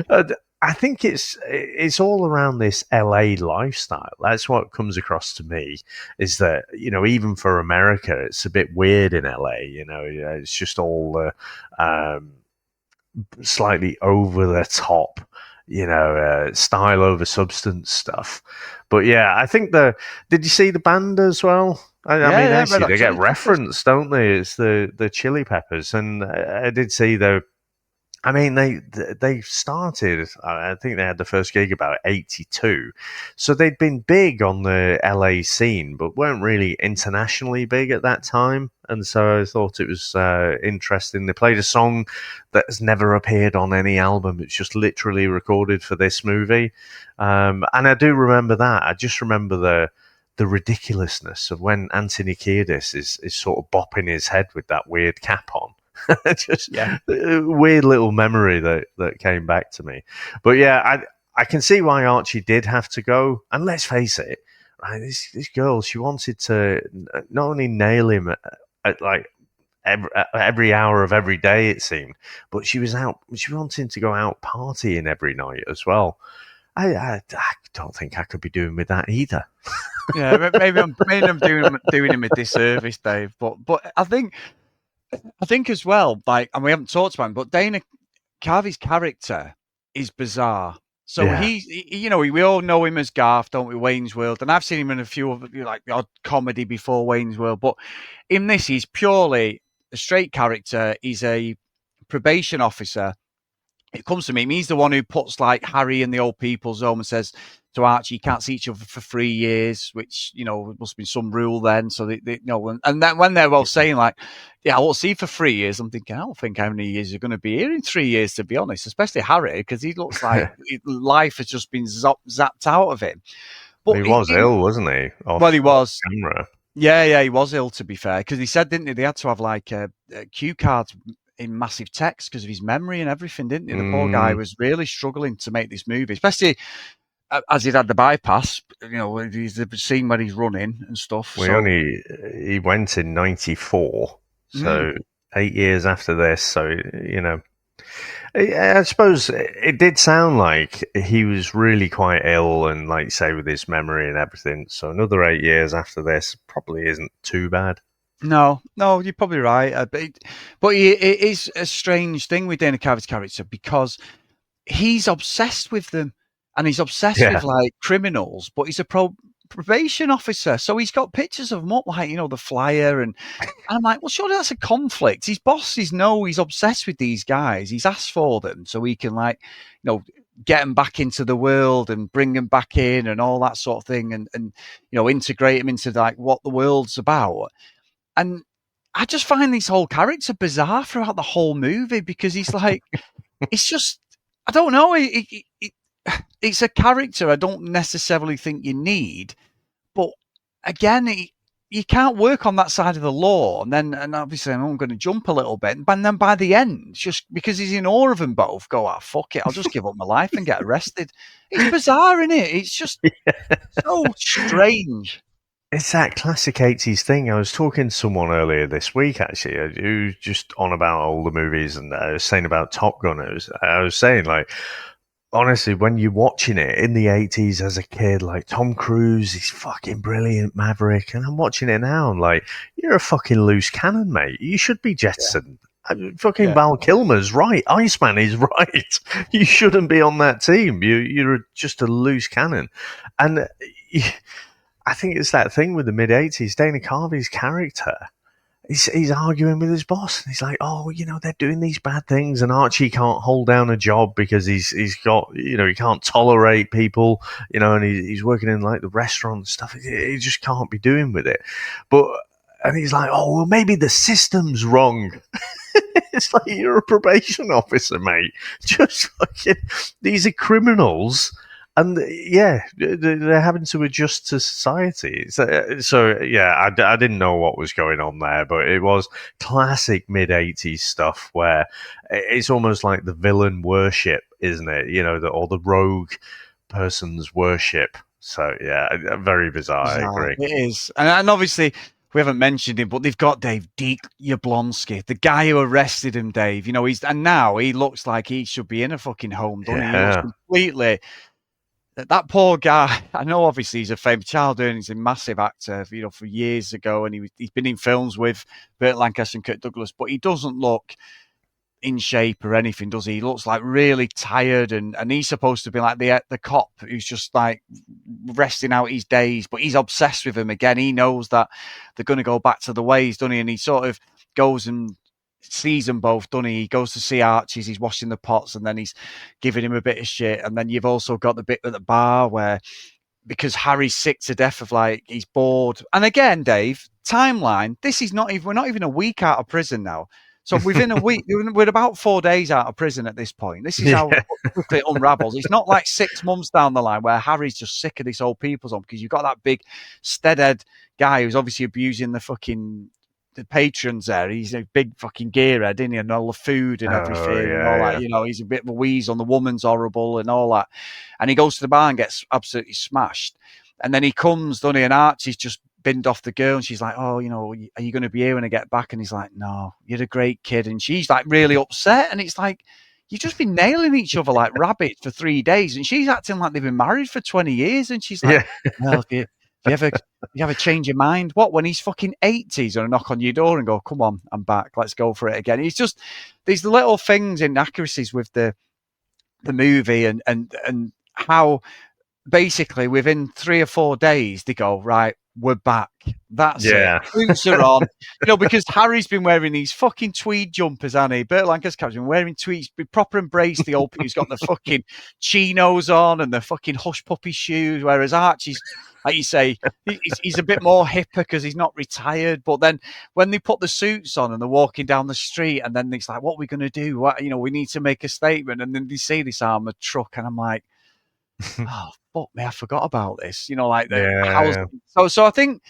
Speaker 6: And I think it's all around this LA lifestyle. That's what comes across to me, is that, even for America, it's a bit weird in LA. It's just all slightly over the top, style over substance stuff. But yeah, I think did you see the band as well? I mean, actually, they get referenced, don't they? It's the Chili Peppers, and I did see I mean, they started, I think they had the first gig about 82. So they'd been big on the LA scene, but weren't really internationally big at that time. And so I thought it was interesting. They played a song that has never appeared on any album. It's just literally recorded for this movie. And I do remember that. I just remember the ridiculousness of when Anthony Kiedis is sort of bopping his head with that weird cap on. Just a weird little memory that came back to me. But yeah, I can see why Archie did have to go. And let's face it, right? This girl, she wanted to not only nail him at every hour of every day, it seemed, but she wanted to go out partying every night as well. I don't think I could be doing with that either.
Speaker 5: Yeah, maybe I'm doing him a disservice, Dave. But I think as well, and we haven't talked about him, but Dana Carvey's character is bizarre. So we all know him as Garth, don't we? Wayne's World, and I've seen him in a few of the odd comedy before Wayne's World. But in this, he's purely a straight character. He's a probation officer. It comes to me. He's the one who puts Harry in the old people's home and says to Archie, you can't see each other for 3 years, which, it must be some rule then. So and then when they're all saying I won't see you for 3 years, I'm thinking, I don't think how many years you're going to be here in 3 years, to be honest, especially Harry, because he looks like life has just been zapped out of him. But
Speaker 6: he was ill, wasn't he?
Speaker 5: He was.
Speaker 6: Camera.
Speaker 5: Yeah, he was ill, to be fair, because he said, didn't he, they had to have cue cards in massive text because of his memory and everything, didn't he? The poor guy was really struggling to make this movie, especially as he'd had the bypass. He's the scene where he's running and stuff.
Speaker 6: He went in 94, so 8 years after this. So I suppose it did sound like he was really quite ill, and with his memory and everything. So another 8 years after this probably isn't too bad.
Speaker 5: No, you're probably right. But it is a strange thing with Dana Carvey's character because he's obsessed with them, and he's obsessed with criminals. But he's a probation officer, so he's got pictures of them up, the flyer, and I'm like, well, surely that's a conflict. His bosses know he's obsessed with these guys. He's asked for them so he can get them back into the world and bring them back in and all that sort of thing, and integrate them into what the world's about. And I just find this whole character bizarre throughout the whole movie because he's it's just, I don't know. It's a character I don't necessarily think you need. But again, you can't work on that side of the law. And obviously I'm going to jump a little bit. And then by the end, just because he's in awe of them both, go, fuck it, I'll just give up my life and get arrested. It's bizarre, isn't it? It's just so strange.
Speaker 6: It's that classic 80s thing. I was talking to someone earlier this week, actually, who's just on about older movies, and I was saying about Top Gun. I was saying, honestly, when you're watching it in the 80s as a kid, Tom Cruise, he's fucking brilliant, Maverick, and I'm watching it now, I'm like, you're a fucking loose cannon, mate. You should be jettisoned. Yeah. Val Kilmer's right. Iceman is right. You shouldn't be on that team. You're just a loose cannon. And I think it's that thing with the mid-80s. Dana Carvey's character, he's arguing with his boss. He's like, they're doing these bad things, and Archie can't hold down a job because he's got, he can't tolerate people, and he's working in the restaurant and stuff. He just can't be doing with it. And he's like, maybe the system's wrong. It's you're a probation officer, mate. Just these are criminals. And they're having to adjust to society. So yeah, I didn't know what was going on there, but it was classic mid-80s stuff where it's almost like the villain worship, isn't it? Or the rogue person's worship. So yeah, very bizarre. I agree.
Speaker 5: It is, and obviously we haven't mentioned him, but they've got Dave Jablonski, the guy who arrested him. Dave, now he looks like he should be in a fucking home, doesn't he? He looks completely. That poor guy. I know, obviously, he's a famous child and he's a massive actor, for years ago, and he's been in films with Burt Lancaster and Kirk Douglas, but he doesn't look in shape or anything, does he? He looks like really tired, and he's supposed to be like the cop who's just like resting out his days, but he's obsessed with him again. He knows that they're going to go back to the ways, doesn't he? And he sort of goes and sees them both, doesn't he? He goes to see Archie's, he's washing the pots, and then he's giving him a bit of shit. And then you've also got the bit at the bar where, because Harry's sick to death of he's bored. And again, Dave, timeline, we're not even a week out of prison now. So within a week, we're about 4 days out of prison at this point. This is how quickly it unravels. It's not like 6 months down the line where Harry's just sick of this old people's home, because you've got that big steadhead guy who's obviously abusing the patrons there. He's a big fucking gearhead, isn't he? And all the food and everything and all that. He's a bit of a weasel, and the woman's horrible and all that. And he goes to the bar and gets absolutely smashed. And then he comes, doesn't he? And Archie's just binned off the girl, and she's like, "Oh, are you going to be here when I get back?" And he's like, "No, you're a great kid." And she's like really upset, and it's like, you've just been nailing each other like rabbits for 3 days, and she's acting like they've been married for 20 years, and she's like, "Well, if you ever change your mind? What, when he's fucking 80, he's going to knock on your door and go, 'Come on, I'm back, let's go for it again.'" It's just these little things, inaccuracies with the movie, and how basically within 3 or 4 days they go, "Right, we're back. That's it. Boots are on." Because Harry's been wearing these fucking tweed jumpers, hasn't he? Burt Lancaster's been wearing tweeds, be proper embraced the old people. He's got the fucking chinos on and the fucking hush puppy shoes, whereas Archie's, like you say, he's a bit more hipper because he's not retired. But then when they put the suits on and they're walking down the street, and then it's like, what are we going to do? We need to make a statement. And then they see this armoured truck, and I'm like, oh, fuck me, I forgot about this. So I think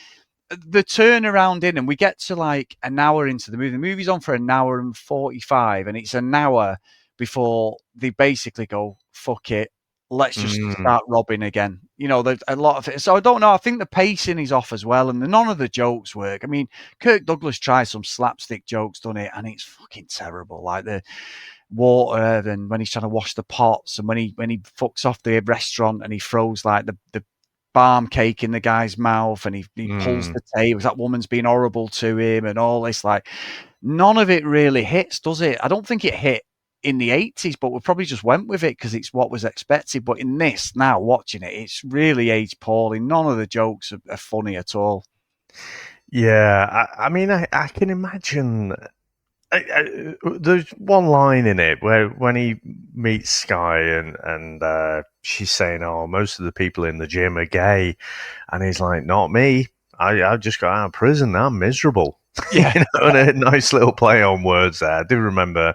Speaker 5: the turnaround and we get to like an hour into the movie. The movie's on for an hour and 45, and it's an hour before they basically go, "Fuck it, let's just start robbing again." There's a lot of it. So I don't know. I think the pacing is off as well, and none of the jokes work. I mean, Kirk Douglas tries some slapstick jokes, doesn't it? And it's fucking terrible. Like the water, and when he's trying to wash the pots, and when he fucks off the restaurant and he throws like the barm cake in the guy's mouth, and he pulls the tape. That woman's being horrible to him, and all this. Like, none of it really hits, does it? I don't think it hit in the 80s, but we probably just went with it because it's what was expected. But in this, now watching it, it's really aged poorly. None of the jokes are funny at all.
Speaker 6: Yeah, I mean, I can imagine. There's one line in it where when he meets Sky and she's saying, "Oh, most of the people in the gym are gay," and he's like, "Not me. I just got out of prison. I'm miserable."
Speaker 5: Yeah,
Speaker 6: and a nice little play on words there. I do remember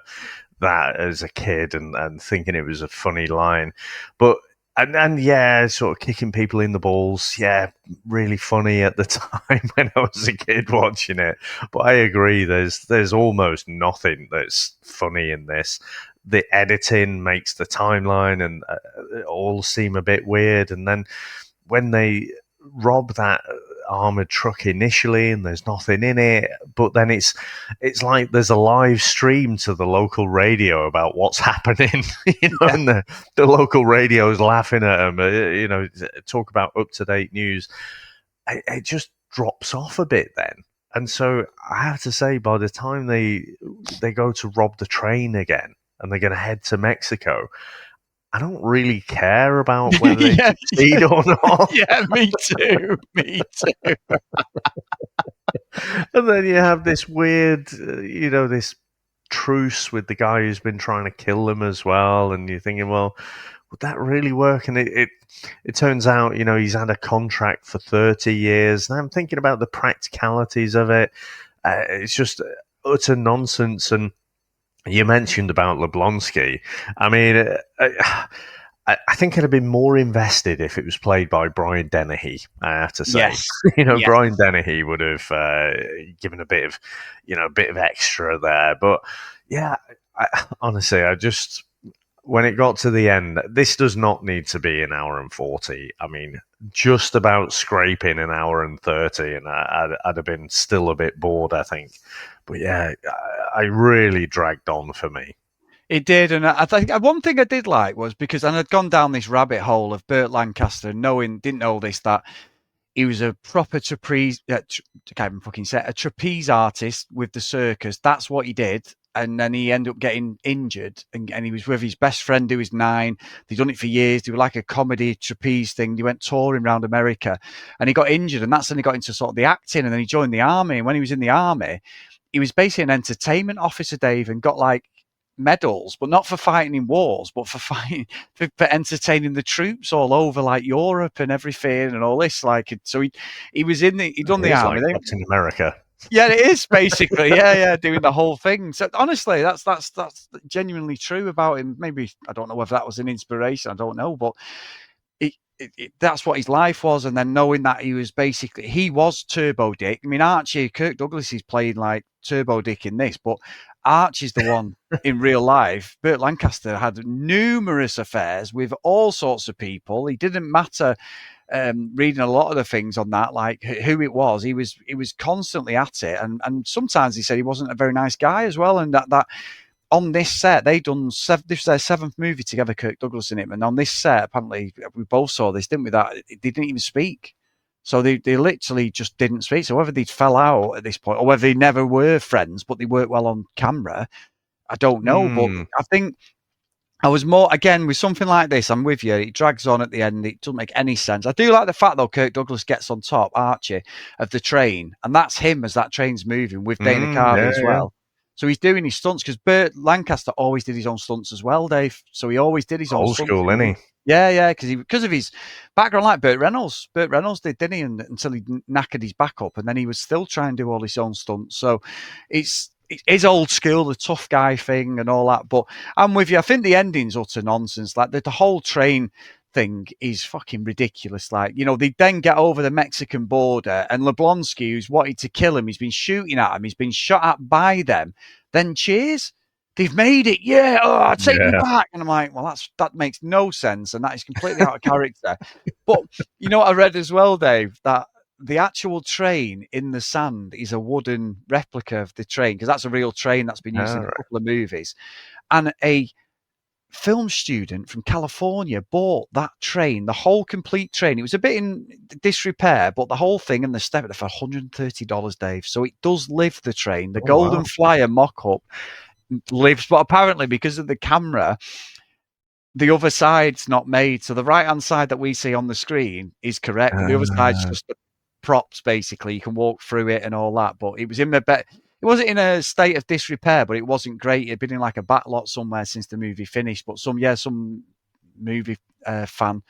Speaker 6: that as a kid and thinking it was a funny line, but. And yeah, sort of kicking people in the balls. Yeah, really funny at the time when I was a kid watching it. But I agree, there's almost nothing that's funny in this. The editing makes the timeline and it all seem a bit weird. And then when they rob that armored truck initially and there's nothing in it, but then it's like there's a live stream to the local radio about what's happening, and the local radio is laughing at them, talk about up-to-date news. It just drops off a bit then. And so I have to say, by the time they go to rob the train again and they're going to head to Mexico, I don't really care about whether they succeed or not.
Speaker 5: Yeah, me too. Me too.
Speaker 6: And then you have this weird, this truce with the guy who's been trying to kill them as well. And you're thinking, well, would that really work? And it turns out, he's had a contract for 30 years. And I'm thinking about the practicalities of it. It's just utter nonsense. And you mentioned about Jablonski. I mean, I think I'd have been more invested if it was played by Brian Dennehy. I have to say,
Speaker 5: Yes.
Speaker 6: Brian
Speaker 5: Yes.
Speaker 6: Dennehy would have given a bit of extra there. But yeah, honestly, I just when it got to the end, this does not need to be an hour and 40. I mean, just about scraping an hour and 30, and I'd have been still a bit bored, I think. But yeah, I really dragged on for me.
Speaker 5: It did, and I think one thing I did like was because I'd gone down this rabbit hole of Burt Lancaster, didn't know this, that he was a proper trapeze, can't even fucking say, a trapeze artist with the circus. That's what he did. And then he ended up getting injured, and he was with his best friend who was 9. They'd done it for years. They were like a comedy trapeze thing. They went touring around America, and he got injured, and that's when he got into sort of the acting, and then he joined the army. And when he was in the army, he was basically an entertainment officer, Dave, and got like medals, but not for fighting in wars, but for fighting for entertaining the troops all over like Europe and everything and all this. Like, so he was in the, he'd done the army.
Speaker 6: Like Captain America.
Speaker 5: Yeah, it is basically. Yeah, doing the whole thing. So honestly, that's genuinely true about him. Maybe I don't know whether that was an inspiration. I don't know, but that's what his life was. And then knowing that he was Turbo Dick. I mean, Archie, Kirk Douglas is playing like Turbo Dick in this, but Archie's the one in real life. Burt Lancaster had numerous affairs with all sorts of people. He didn't matter. Reading a lot of the things on that, like who it was, he was constantly at it, and sometimes he said he wasn't a very nice guy as well. And that on this set, they'd done this was their 7th movie together, Kirk Douglas and him, and on this set, apparently we both saw this, didn't we? That they didn't even speak. So they literally just didn't speak. So whether they'd fell out at this point, or whether they never were friends, but they worked well on camera, I don't know. But I think I was more, again, with something like this, I'm with you. It drags on at the end. It doesn't make any sense. I do like the fact, though, Kirk Douglas gets on top, Archie, of the train. And that's him as that train's moving with Dana Carvey as well. So he's doing his stunts, because Burt Lancaster always did his own stunts as well, Dave. So he always did his own stunts.
Speaker 6: Old school, isn't he?
Speaker 5: Yeah, because of his background, like Burt Reynolds. Burt Reynolds did, didn't he? Until he knackered his back up, and then he was still trying to do all his own stunts. So it's old school, the tough guy thing and all that. But I'm with you. I think the ending's utter nonsense. Like the whole train thing is fucking ridiculous. Like, they then get over the Mexican border, and Leblonsky, who's wanted to kill him, he's been shooting at him, he's been shot at by them. Then cheers. They've made it, yeah. Oh, take me back, and I'm like, well, that makes no sense, and that is completely out of character. But what I read as well, Dave, that the actual train in the sand is a wooden replica of the train, because that's a real train that's been used in a couple of movies, and a film student from California bought that train, the whole complete train. It was a bit in disrepair, but the whole thing and the step for $130, Dave. So it does live, the train. The Golden Flyer mock-up lives, but apparently because of the camera, the other side's not made. So the right-hand side that we see on the screen is correct. The other side's just the props, basically. You can walk through it and all that. But it was it wasn't in a state of disrepair, but it wasn't great. It had been in like a backlot somewhere since the movie finished. But some movie fan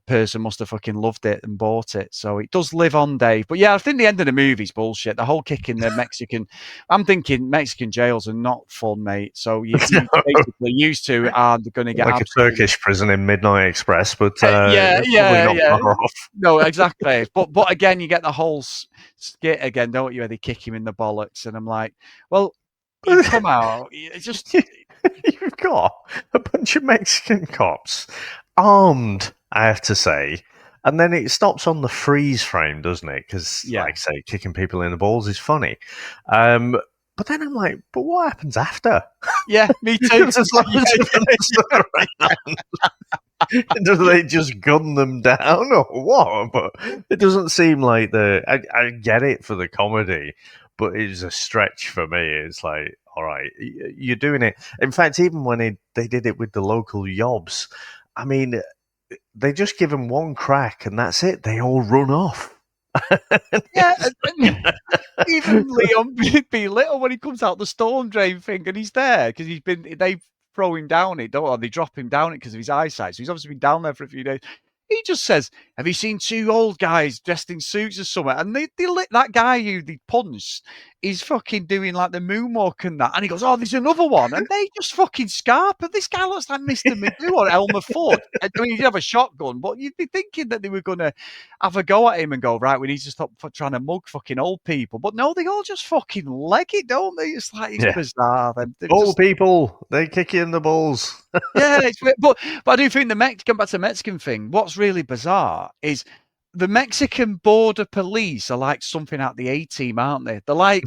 Speaker 5: person must have fucking loved it and bought it. So it does live on, Dave. But yeah, I think the end of the movie's bullshit. The whole kicking the Mexican, I'm thinking Mexican jails are not fun, mate. So you basically used to are going to get
Speaker 6: like a Turkish prison in Midnight Express, but
Speaker 5: yeah.
Speaker 6: Far off.
Speaker 5: No, exactly. but again, you get the whole skit again, don't you? Where they kick him in the bollocks, and I'm like, well, you come out, it's just
Speaker 6: you've got a bunch of Mexican cops armed, I have to say, and then it stops on the freeze frame, doesn't it? Because, like I say, kicking people in the balls is funny. But then I'm like, but what happens after?
Speaker 5: Yeah, me too.
Speaker 6: Do they just gun them down or what? But it doesn't seem like I get it for the comedy, but it's a stretch for me. It's like, all right, you're doing it. In fact, even when they did it with the local yobs, I mean, they just give them one crack and that's it. They all run off.
Speaker 5: Yeah, even Leon B. Little, when he comes out the storm drain thing, and he's there because they throw him down it, don't they? They drop him down it because of his eyesight. So he's obviously been down there for a few days. He just says, "Have you seen two old guys dressed in suits or something?" And they lit that guy who they punched. He's fucking doing like the moonwalk and that. And he goes, "Oh, there's another one." And they just fucking scarp. And this guy looks like Mr. Magoo or Elmer Fudd. I mean, he did have a shotgun, but you'd be thinking that they were going to have a go at him and go, "Right, we need to stop trying to mug fucking old people." But no, they all just fucking leg it, don't they? It's like, it's bizarre.
Speaker 6: Old people, they kick you in the balls.
Speaker 5: Yeah, but I do think going back to the Mexican thing, what's really bizarre is the Mexican border police are like something out the A-Team, aren't they? They're like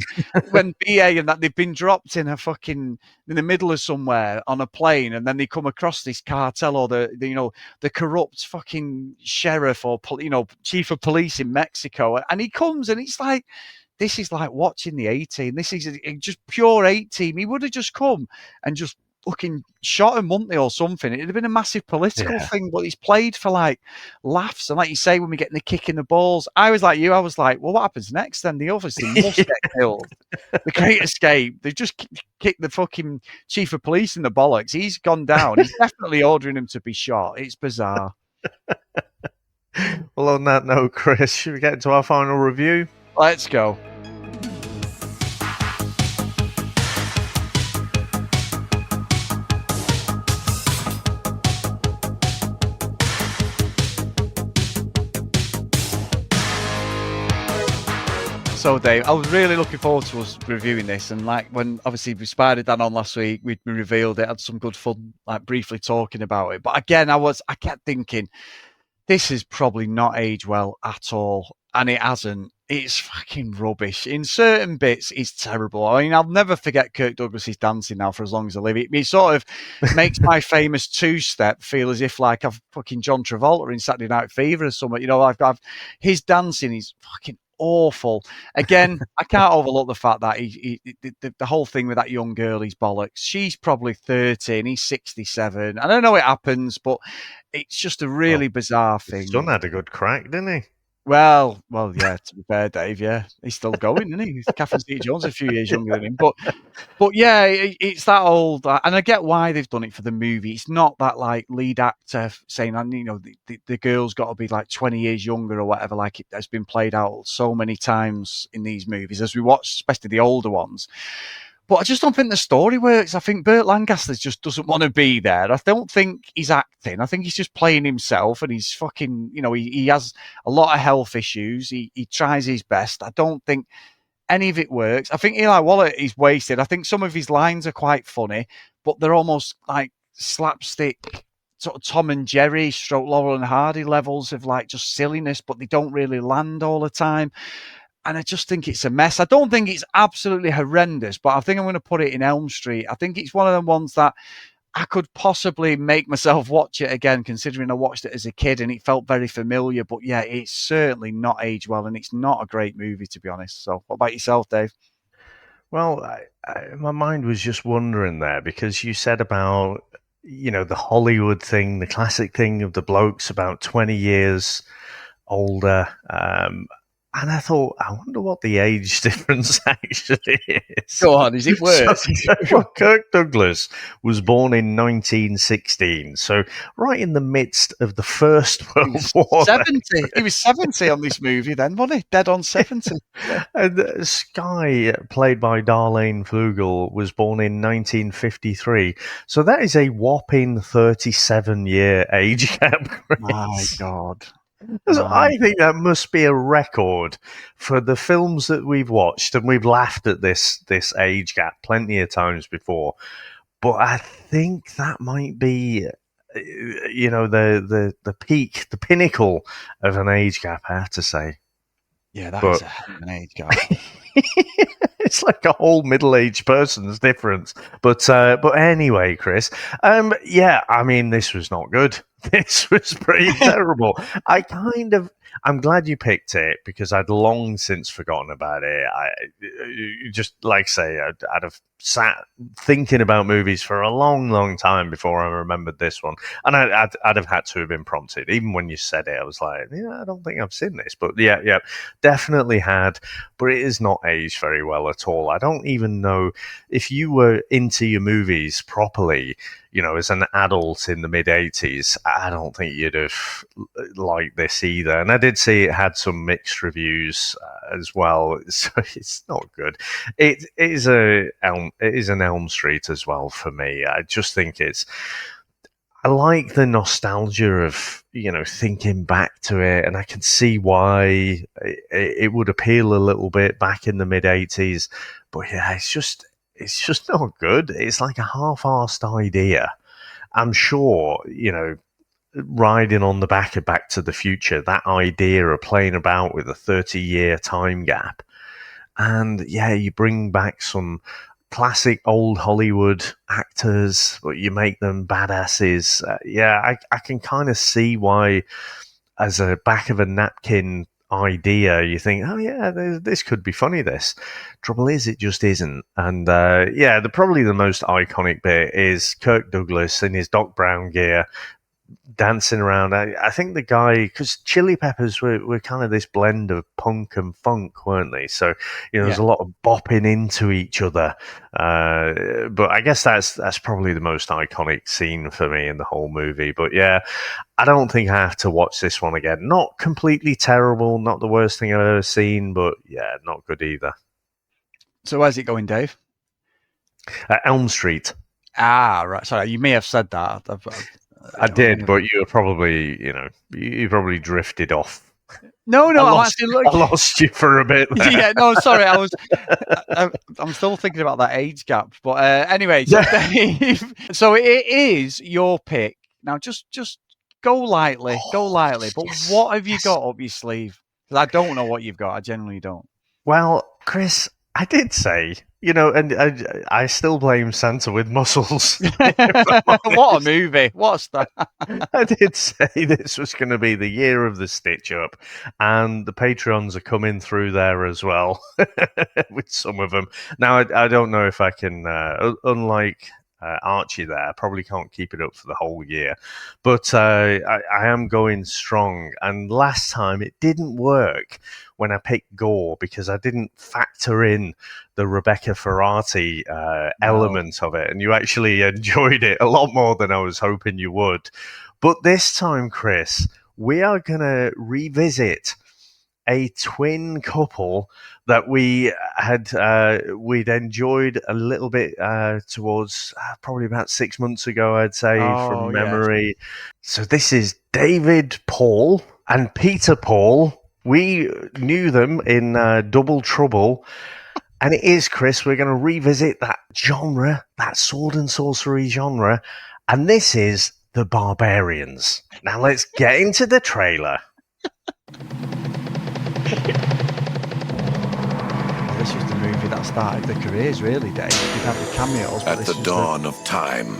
Speaker 5: when BA and that they've been dropped in in the middle of somewhere on a plane, and then they come across this cartel or the corrupt fucking sheriff or chief of police in Mexico, and he comes and it's like, this is like watching the A-Team. This is just pure A-Team. He would have just come and just fucking shot him, wouldn't they, or something? It'd have been a massive political thing, but he's played for like laughs. And like you say, when we get the kick in the balls, I was like you, I was like, well, what happens next then? They obviously must get killed. The Great Escape, they've just kicked the fucking chief of police in the bollocks. He's gone down. He's definitely ordering him to be shot. It's bizarre.
Speaker 6: Well, on that note, Chris, should we get into our final review?
Speaker 5: Let's go. So, Dave, I was really looking forward to us reviewing this, and like when obviously we spidered that on last week, we revealed it, had some good fun, like briefly talking about it. But again, I kept thinking this is probably not aged well at all, and it hasn't. It's fucking rubbish. In certain bits, it's terrible. I mean, I'll never forget Kirk Douglas's dancing now for as long as I live. It sort of makes my famous two-step feel as if like I've fucking John Travolta in Saturday Night Fever or something. I've his dancing is fucking awful. Again, I can't overlook the fact that the whole thing with that young girl, he's bollocks. She's probably 30 and he's 67. I don't know it happens, but it's just a really bizarre thing.
Speaker 6: His son had a good crack, didn't he?
Speaker 5: Well, yeah, to be fair, Dave, yeah. He's still going, isn't he? Catherine Zeta-Jones a few years younger than him. But yeah, it's that old, and I get why they've done it for the movie. It's not that, like, lead actor saying, the girl's got to be, like, 20 years younger or whatever, like it has been played out so many times in these movies, as we watch, especially the older ones. But I just don't think the story works. I think Burt Lancaster just doesn't want to be there. I don't think he's acting. I think he's just playing himself, and he's fucking, he has a lot of health issues. He tries his best. I don't think any of it works. I think Eli Wallach is wasted. I think some of his lines are quite funny, but they're almost like slapstick, sort of Tom and Jerry, stroke Laurel and Hardy levels of like just silliness, but they don't really land all the time. And I just think it's a mess. I don't think it's absolutely horrendous, but I think I'm going to put it in Elm Street. I think it's one of the ones that I could possibly make myself watch it again, considering I watched it as a kid and it felt very familiar. But yeah, it's certainly not aged well, and it's not a great movie, to be honest. So what about yourself, Dave?
Speaker 6: Well, my mind was just wondering there, because you said about, the Hollywood thing, the classic thing of the blokes about 20 years older. And I thought, I wonder what the age difference actually is.
Speaker 5: Go on, is it worse?
Speaker 6: So, Kirk Douglas was born in 1916, so right in the midst of the First World War.
Speaker 5: 70. He was 70 on this movie then, wasn't he? Dead on 70.
Speaker 6: And Skye, played by Darlene Flugel, was born in 1953. So that is a whopping 37-year age gap. Chris.
Speaker 5: My God.
Speaker 6: So I think that must be a record for the films that we've watched, and we've laughed at this age gap plenty of times before. But I think that might be, the peak, the pinnacle of an age gap, I have to say.
Speaker 5: Yeah, that is an age gap.
Speaker 6: It's like a whole middle-aged person's difference. But anyway, Chris, this was not good. This was pretty terrible. I'm glad you picked it, because I'd long since forgotten about it. Just like say, I'd have sat thinking about movies for a long, long time before I remembered this one, and I'd have had to have been prompted. Even when you said it, I was like, I don't think I've seen this, but yeah, definitely had. But it is not aged very well at all. I don't even know if you were into your movies properly. as an adult in the mid-80s, I don't think you'd have liked this either. And I did see it had some mixed reviews as well, so it's not good. It is an Elm Street as well for me. I just think I like the nostalgia of, thinking back to it, and I can see why it would appeal a little bit back in the mid-80s. But yeah, it's just not good. It's like a half-arsed idea. I'm sure, riding on the back of Back to the Future, that idea of playing about with a 30-year time gap. And yeah, you bring back some classic old Hollywood actors, but you make them badasses. I can kind of see why, as a back of a napkin idea, you think, oh yeah, this could be funny. This trouble is, it just isn't. And probably the most iconic bit is Kirk Douglas in his Doc Brown gear, dancing around. I think the guy, because Chili Peppers were kind of this blend of punk and funk, weren't they? So there's a lot of bopping into each other. But I guess that's probably the most iconic scene for me in the whole movie. But yeah, I don't think I have to watch this one again. Not completely terrible, not the worst thing I've ever seen, but yeah, not good either.
Speaker 5: So where's it going, Dave?
Speaker 6: Elm Street.
Speaker 5: Ah, right. Sorry, you may have said that.
Speaker 6: I did, but you were probably, you probably drifted off.
Speaker 5: No,
Speaker 6: I lost you for a bit there.
Speaker 5: Yeah, no, sorry, I'm still thinking about that age gap. But anyway, so, Dave, so it is your pick. Now, just go lightly. But yes, what have you got up your sleeve? Because I don't know what you've got. I genuinely don't.
Speaker 6: Well, Chris, I did say, and I still blame Santa with muscles.
Speaker 5: What a movie. What's that?
Speaker 6: I did say this was going to be the year of the stitch up, and the Patreons are coming through there as well with some of them. Now, I don't know if I can, unlike Archie there, I probably can't keep it up for the whole year, but I am going strong. And last time it didn't work when I picked Gore, because I didn't factor in the Rebecca Ferrati element of it, and you actually enjoyed it a lot more than I was hoping you would. But this time, Chris, we are going to revisit a twin couple that we'd enjoyed a little bit towards probably about 6 months ago, I'd say, from memory. Yes. So this is David Paul and Peter Paul. We knew them in Double Trouble. And it is, Chris, we're going to revisit that genre, that sword and sorcery genre. And this is The Barbarians. Now let's get into the trailer.
Speaker 5: This was the movie that started their careers, really, Dave. You'd have the cameos.
Speaker 13: At the dawn of time,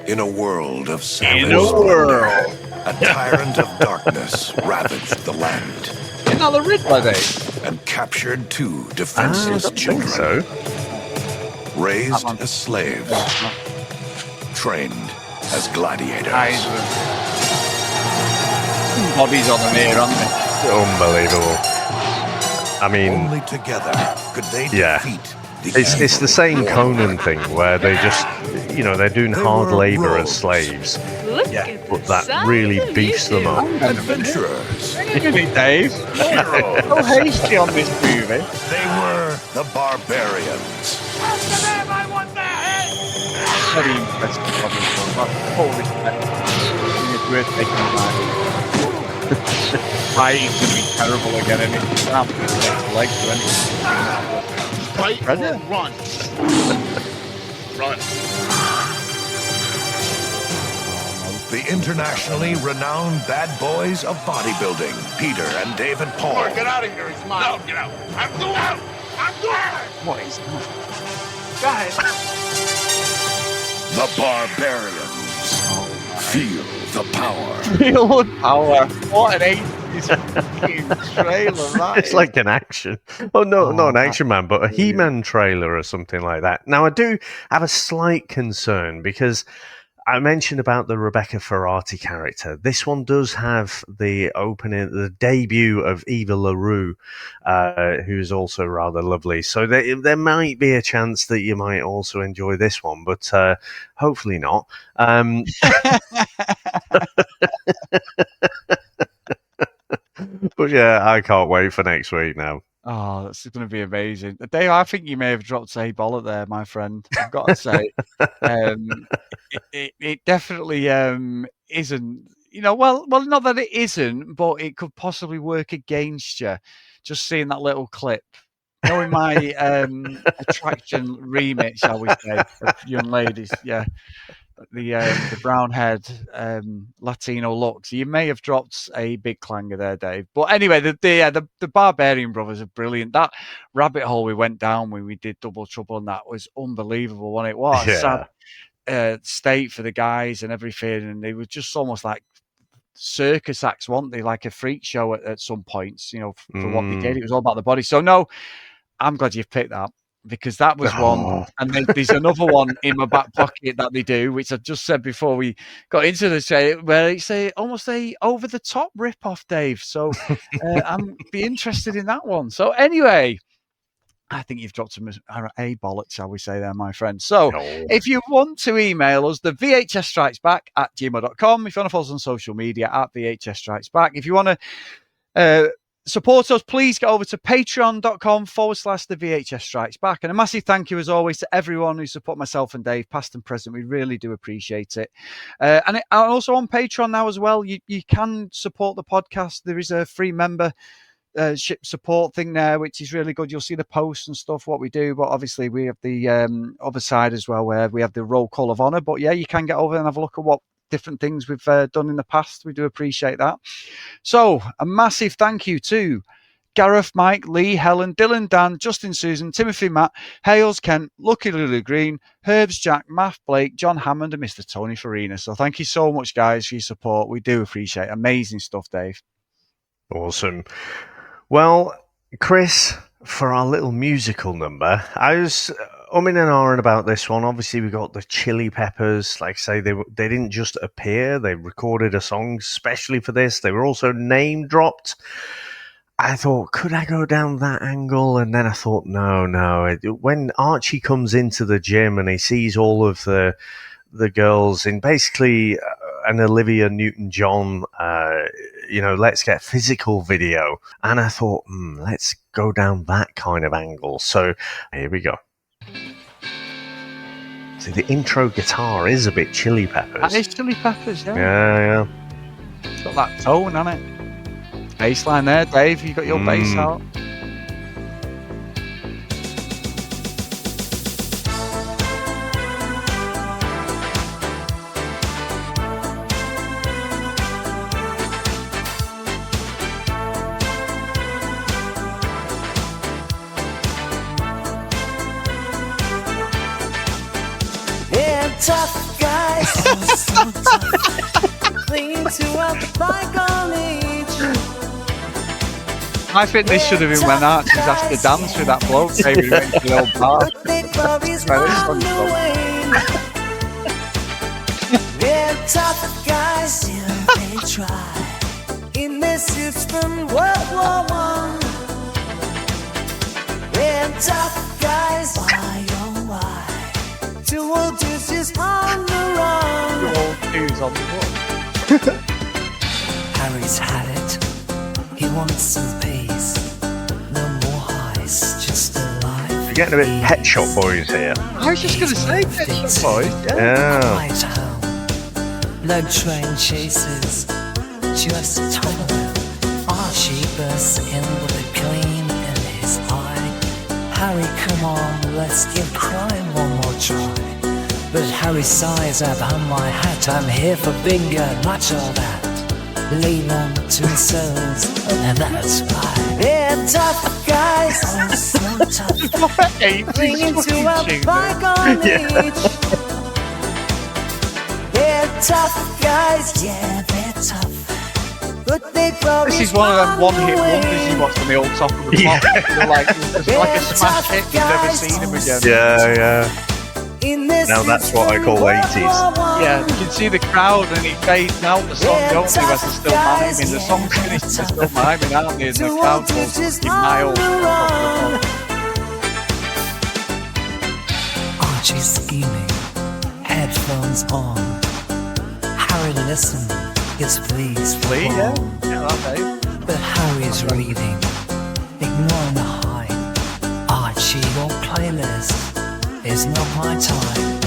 Speaker 13: in a world of savage, a tyrant of darkness ravaged the land.
Speaker 5: Another Riddler, Dave.
Speaker 13: And captured two defenseless children. Raised as slaves. Trained as gladiators.
Speaker 5: Bodies on them here, aren't they?
Speaker 6: Unbelievable. I mean,
Speaker 13: only together could they defeat
Speaker 6: it's the same Conan thing where they just, they're doing hard labor as slaves. But that really beefs them up.
Speaker 13: Adventurers.
Speaker 5: Dave. So hasty on this movie.
Speaker 13: They were the Barbarians.
Speaker 9: I want that head!
Speaker 5: Very interesting. Full respect. It's worth taking a mind. Fighting's going to be terrible again, and it's absolutely like to anything.
Speaker 9: Fight or run. Run.
Speaker 13: The internationally renowned bad boys of bodybuilding, Peter and David Paul.
Speaker 9: Come on, get out of here, he's mine. No, get out. I'm going out. I'm going out.
Speaker 5: What is that?
Speaker 9: Guys.
Speaker 13: The Barbarians. Feel the power.
Speaker 5: Feel the power. What an 80s trailer, right?
Speaker 6: It's like an action. Not an Action Man, but a He-Man trailer or something like that. Now, I do have a slight concern because I mentioned about the Rebecca Ferrati character. This one does have the opening, the debut of Eva LaRue, who's also rather lovely. So there might be a chance that you might also enjoy this one, but hopefully not. But yeah, I can't wait for next week now.
Speaker 5: Oh, that's going to be amazing. Dave, I think you may have dropped a bullet there, my friend. I've got to say, it definitely isn't. Well, not that it isn't, but it could possibly work against you. Just seeing that little clip, knowing my attraction remit, shall we say, of young ladies, yeah. The brown-haired Latino looks. You may have dropped a big clanger there, Dave. But anyway, the Barbarian Brothers are brilliant. That rabbit hole we went down when we did Double Trouble, and that was unbelievable. Wasn't it? What a sad state for the guys and everything, and they were just almost like circus acts, weren't they? Like a freak show at some points, for what they did. It was all about the body. So no, I'm glad you've picked that. Because that was one, and there's another one in my back pocket that they do, which I just said before we got into the show, where it's almost a over-the-top rip-off, Dave. So I'm be interested in that one. So anyway, I think you've dropped a bollock, shall we say there, my friend. So if you want to email us, the VHS Strikes Back @gmail.com. If you want to follow us on social media @VHS Strikes Back. If you want to support us, please get over to patreon.com/the VHS Strikes Back. And a massive thank you, as always, to everyone who support myself and Dave, past and present. We really do appreciate it. And also on Patreon now as well, you can support the podcast. There is a free membership support thing there, which is really good. You'll see the posts and stuff, what we do. But obviously, we have the other side as well, where we have the roll call of honor. But yeah, you can get over and have a look at what different things we've done in the past. We do appreciate that. So a massive thank you to Gareth, Mike, Lee, Helen, Dylan, Dan, Justin, Susan, Timothy, Matt, Hales, Kent, Lucky Lulu Green, Herbs, Jack, Math, Blake, John Hammond, and Mr. Tony Farina. So thank you so much, guys, for your support. We do appreciate it. Amazing stuff, Dave.
Speaker 6: Awesome. Well, Chris, for our little musical number, I was umming and ahhing about this one. Obviously, we got the Chili Peppers. Like I say, they didn't just appear. They recorded a song specially for this. They were also name dropped. I thought, could I go down that angle? And then I thought, no. When Archie comes into the gym and he sees all of the girls in basically an Olivia Newton-John, let's get physical video. And I thought, let's go down that kind of angle. So here we go. See, the intro guitar is a bit Chili Peppers.
Speaker 5: That is Chili Peppers, yeah.
Speaker 6: Yeah.
Speaker 5: It's got that tone, hasn't it? Bass line there, Dave. You got your bass out.
Speaker 14: Tough guys, so tough. Clinging to a bygone age.
Speaker 5: I think this should have been when Archie's asked to dance with that bloke. Maybe he went to the old bar.
Speaker 14: They're tough guys, yeah, they try. In their suits from World War I. They're tough guys, why oh why? Two old dudes on the run.
Speaker 5: Two old dudes on the run.
Speaker 14: Harry's had it. He wants some peace. No more highs, just a life.
Speaker 6: You're getting a bit Pet Shop Boys here.
Speaker 5: I was just going to say Pet Shop Boys.
Speaker 6: Yeah.
Speaker 14: Right home. No train chases, just home. Archie bursts in with a gleam in his eye. Harry, come on, let's give crime one more try. But Harry sighs, I've hung my hat, I'm here for bingo, much all that. Lean on to souls, and that's why. They're tough guys, oh so tough. Clinging to a bygone age. They're tough guys, yeah, they're tough. But they
Speaker 5: this is one of them one-hit wonders you watch from the old Top of the Pop. You're like, it's like a smash hit, you've never seen him again.
Speaker 6: Yeah. Now that's what I call 80s.
Speaker 5: Yeah, you can see the crowd and he fades out the song, don't you, as they're still miming. The song's finished, they're still miming, aren't they? And the crowd goes fucking miles.
Speaker 14: Archie's scheming, headphones on. Harry listen, his fleas
Speaker 5: Flea, yeah? Yeah, that babe.
Speaker 14: But Harry's reading, ignoring the hype. Archie, your playlist is not my time.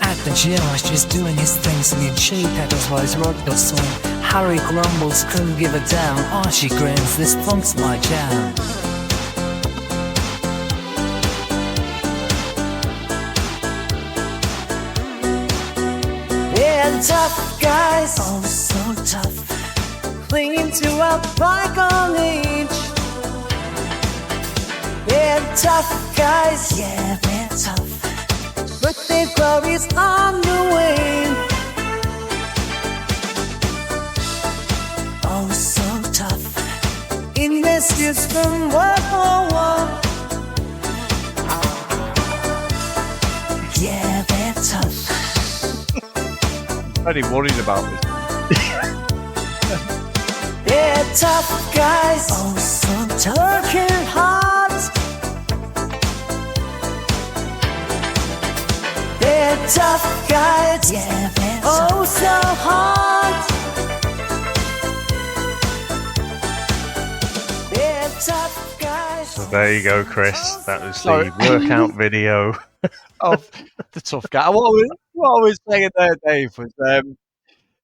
Speaker 14: At the gym, Archie's doing his thing, singing cheap pedals while he's rocking the song. Harry grumbles, couldn't give a damn. Archie grins, this funk's my jam.
Speaker 15: Yeah, tough guys,
Speaker 14: oh so tough,
Speaker 15: clinging to a bygone age. They're tough guys,
Speaker 14: yeah, they're tough,
Speaker 15: but their glory's on the wane.
Speaker 14: oh so tough,
Speaker 15: Investors from World War I.
Speaker 14: yeah, they're tough.
Speaker 5: Very worried about this.
Speaker 15: They're tough guys,
Speaker 14: oh so tough,
Speaker 15: working hard. They're tough guys,
Speaker 14: yeah, they're
Speaker 15: oh
Speaker 14: tough,
Speaker 15: so hard. They're tough guys.
Speaker 6: So there you go, Chris. That was the workout video
Speaker 5: of the tough guy. What I was saying there, Dave, was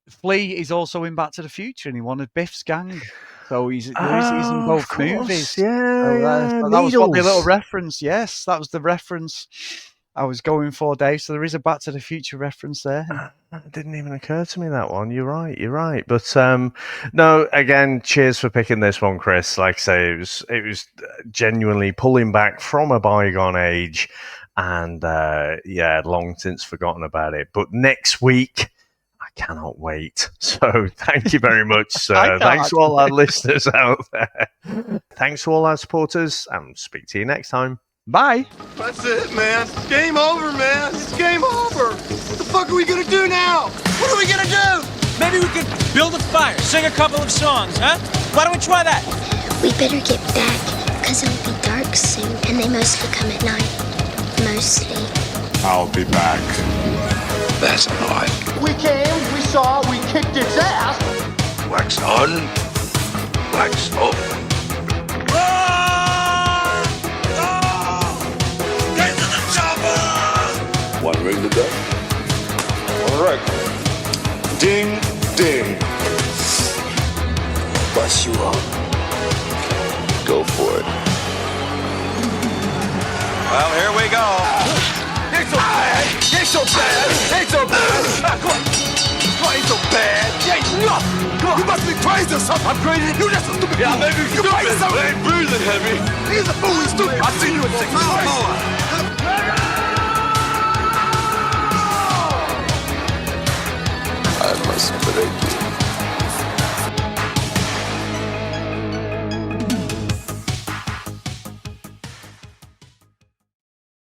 Speaker 5: Flea is also in Back to the Future, and he wanted Biff's gang, so he's in both movies.
Speaker 6: Yeah,
Speaker 5: so that was what the little reference. Yes, that was the reference I was going for, Dave. So there is a Back to the Future reference there.
Speaker 6: It didn't even occur to me, that one. You're right. But no, again, cheers for picking this one, Chris. Like I say, it was genuinely pulling back from a bygone age. And long since forgotten about it. But next week, I cannot wait. So thank you very much, sir. Thanks to all our listeners out there. Thanks to all our supporters, and speak to you next time.
Speaker 5: Bye.
Speaker 16: That's it, man. Game over, man. It's game over. What the fuck are we gonna do now? What are we gonna do?
Speaker 17: Maybe we could build a fire, sing a couple of songs, huh? Why don't we try that?
Speaker 2: We better get back, because it'll be dark soon, and they mostly come at night. Mostly.
Speaker 13: I'll be back. That's not.
Speaker 9: We came, we saw, we kicked its ass.
Speaker 13: Wax on, wax off. Get to the chopper! One ring to go. All right. Ding, ding. Bust you up. Go for it.
Speaker 16: Well, here we go.
Speaker 13: Ain't so bad. Ain't so bad. Ain't so bad. Come on. Ain't so bad. Ain't nothing. Come on. You must be crazy or something. I'm crazy. You just a stupid. Yeah, maybe you stupid. I ain't breathing heavy. He's a fool. He's stupid. I've seen you at 6 months.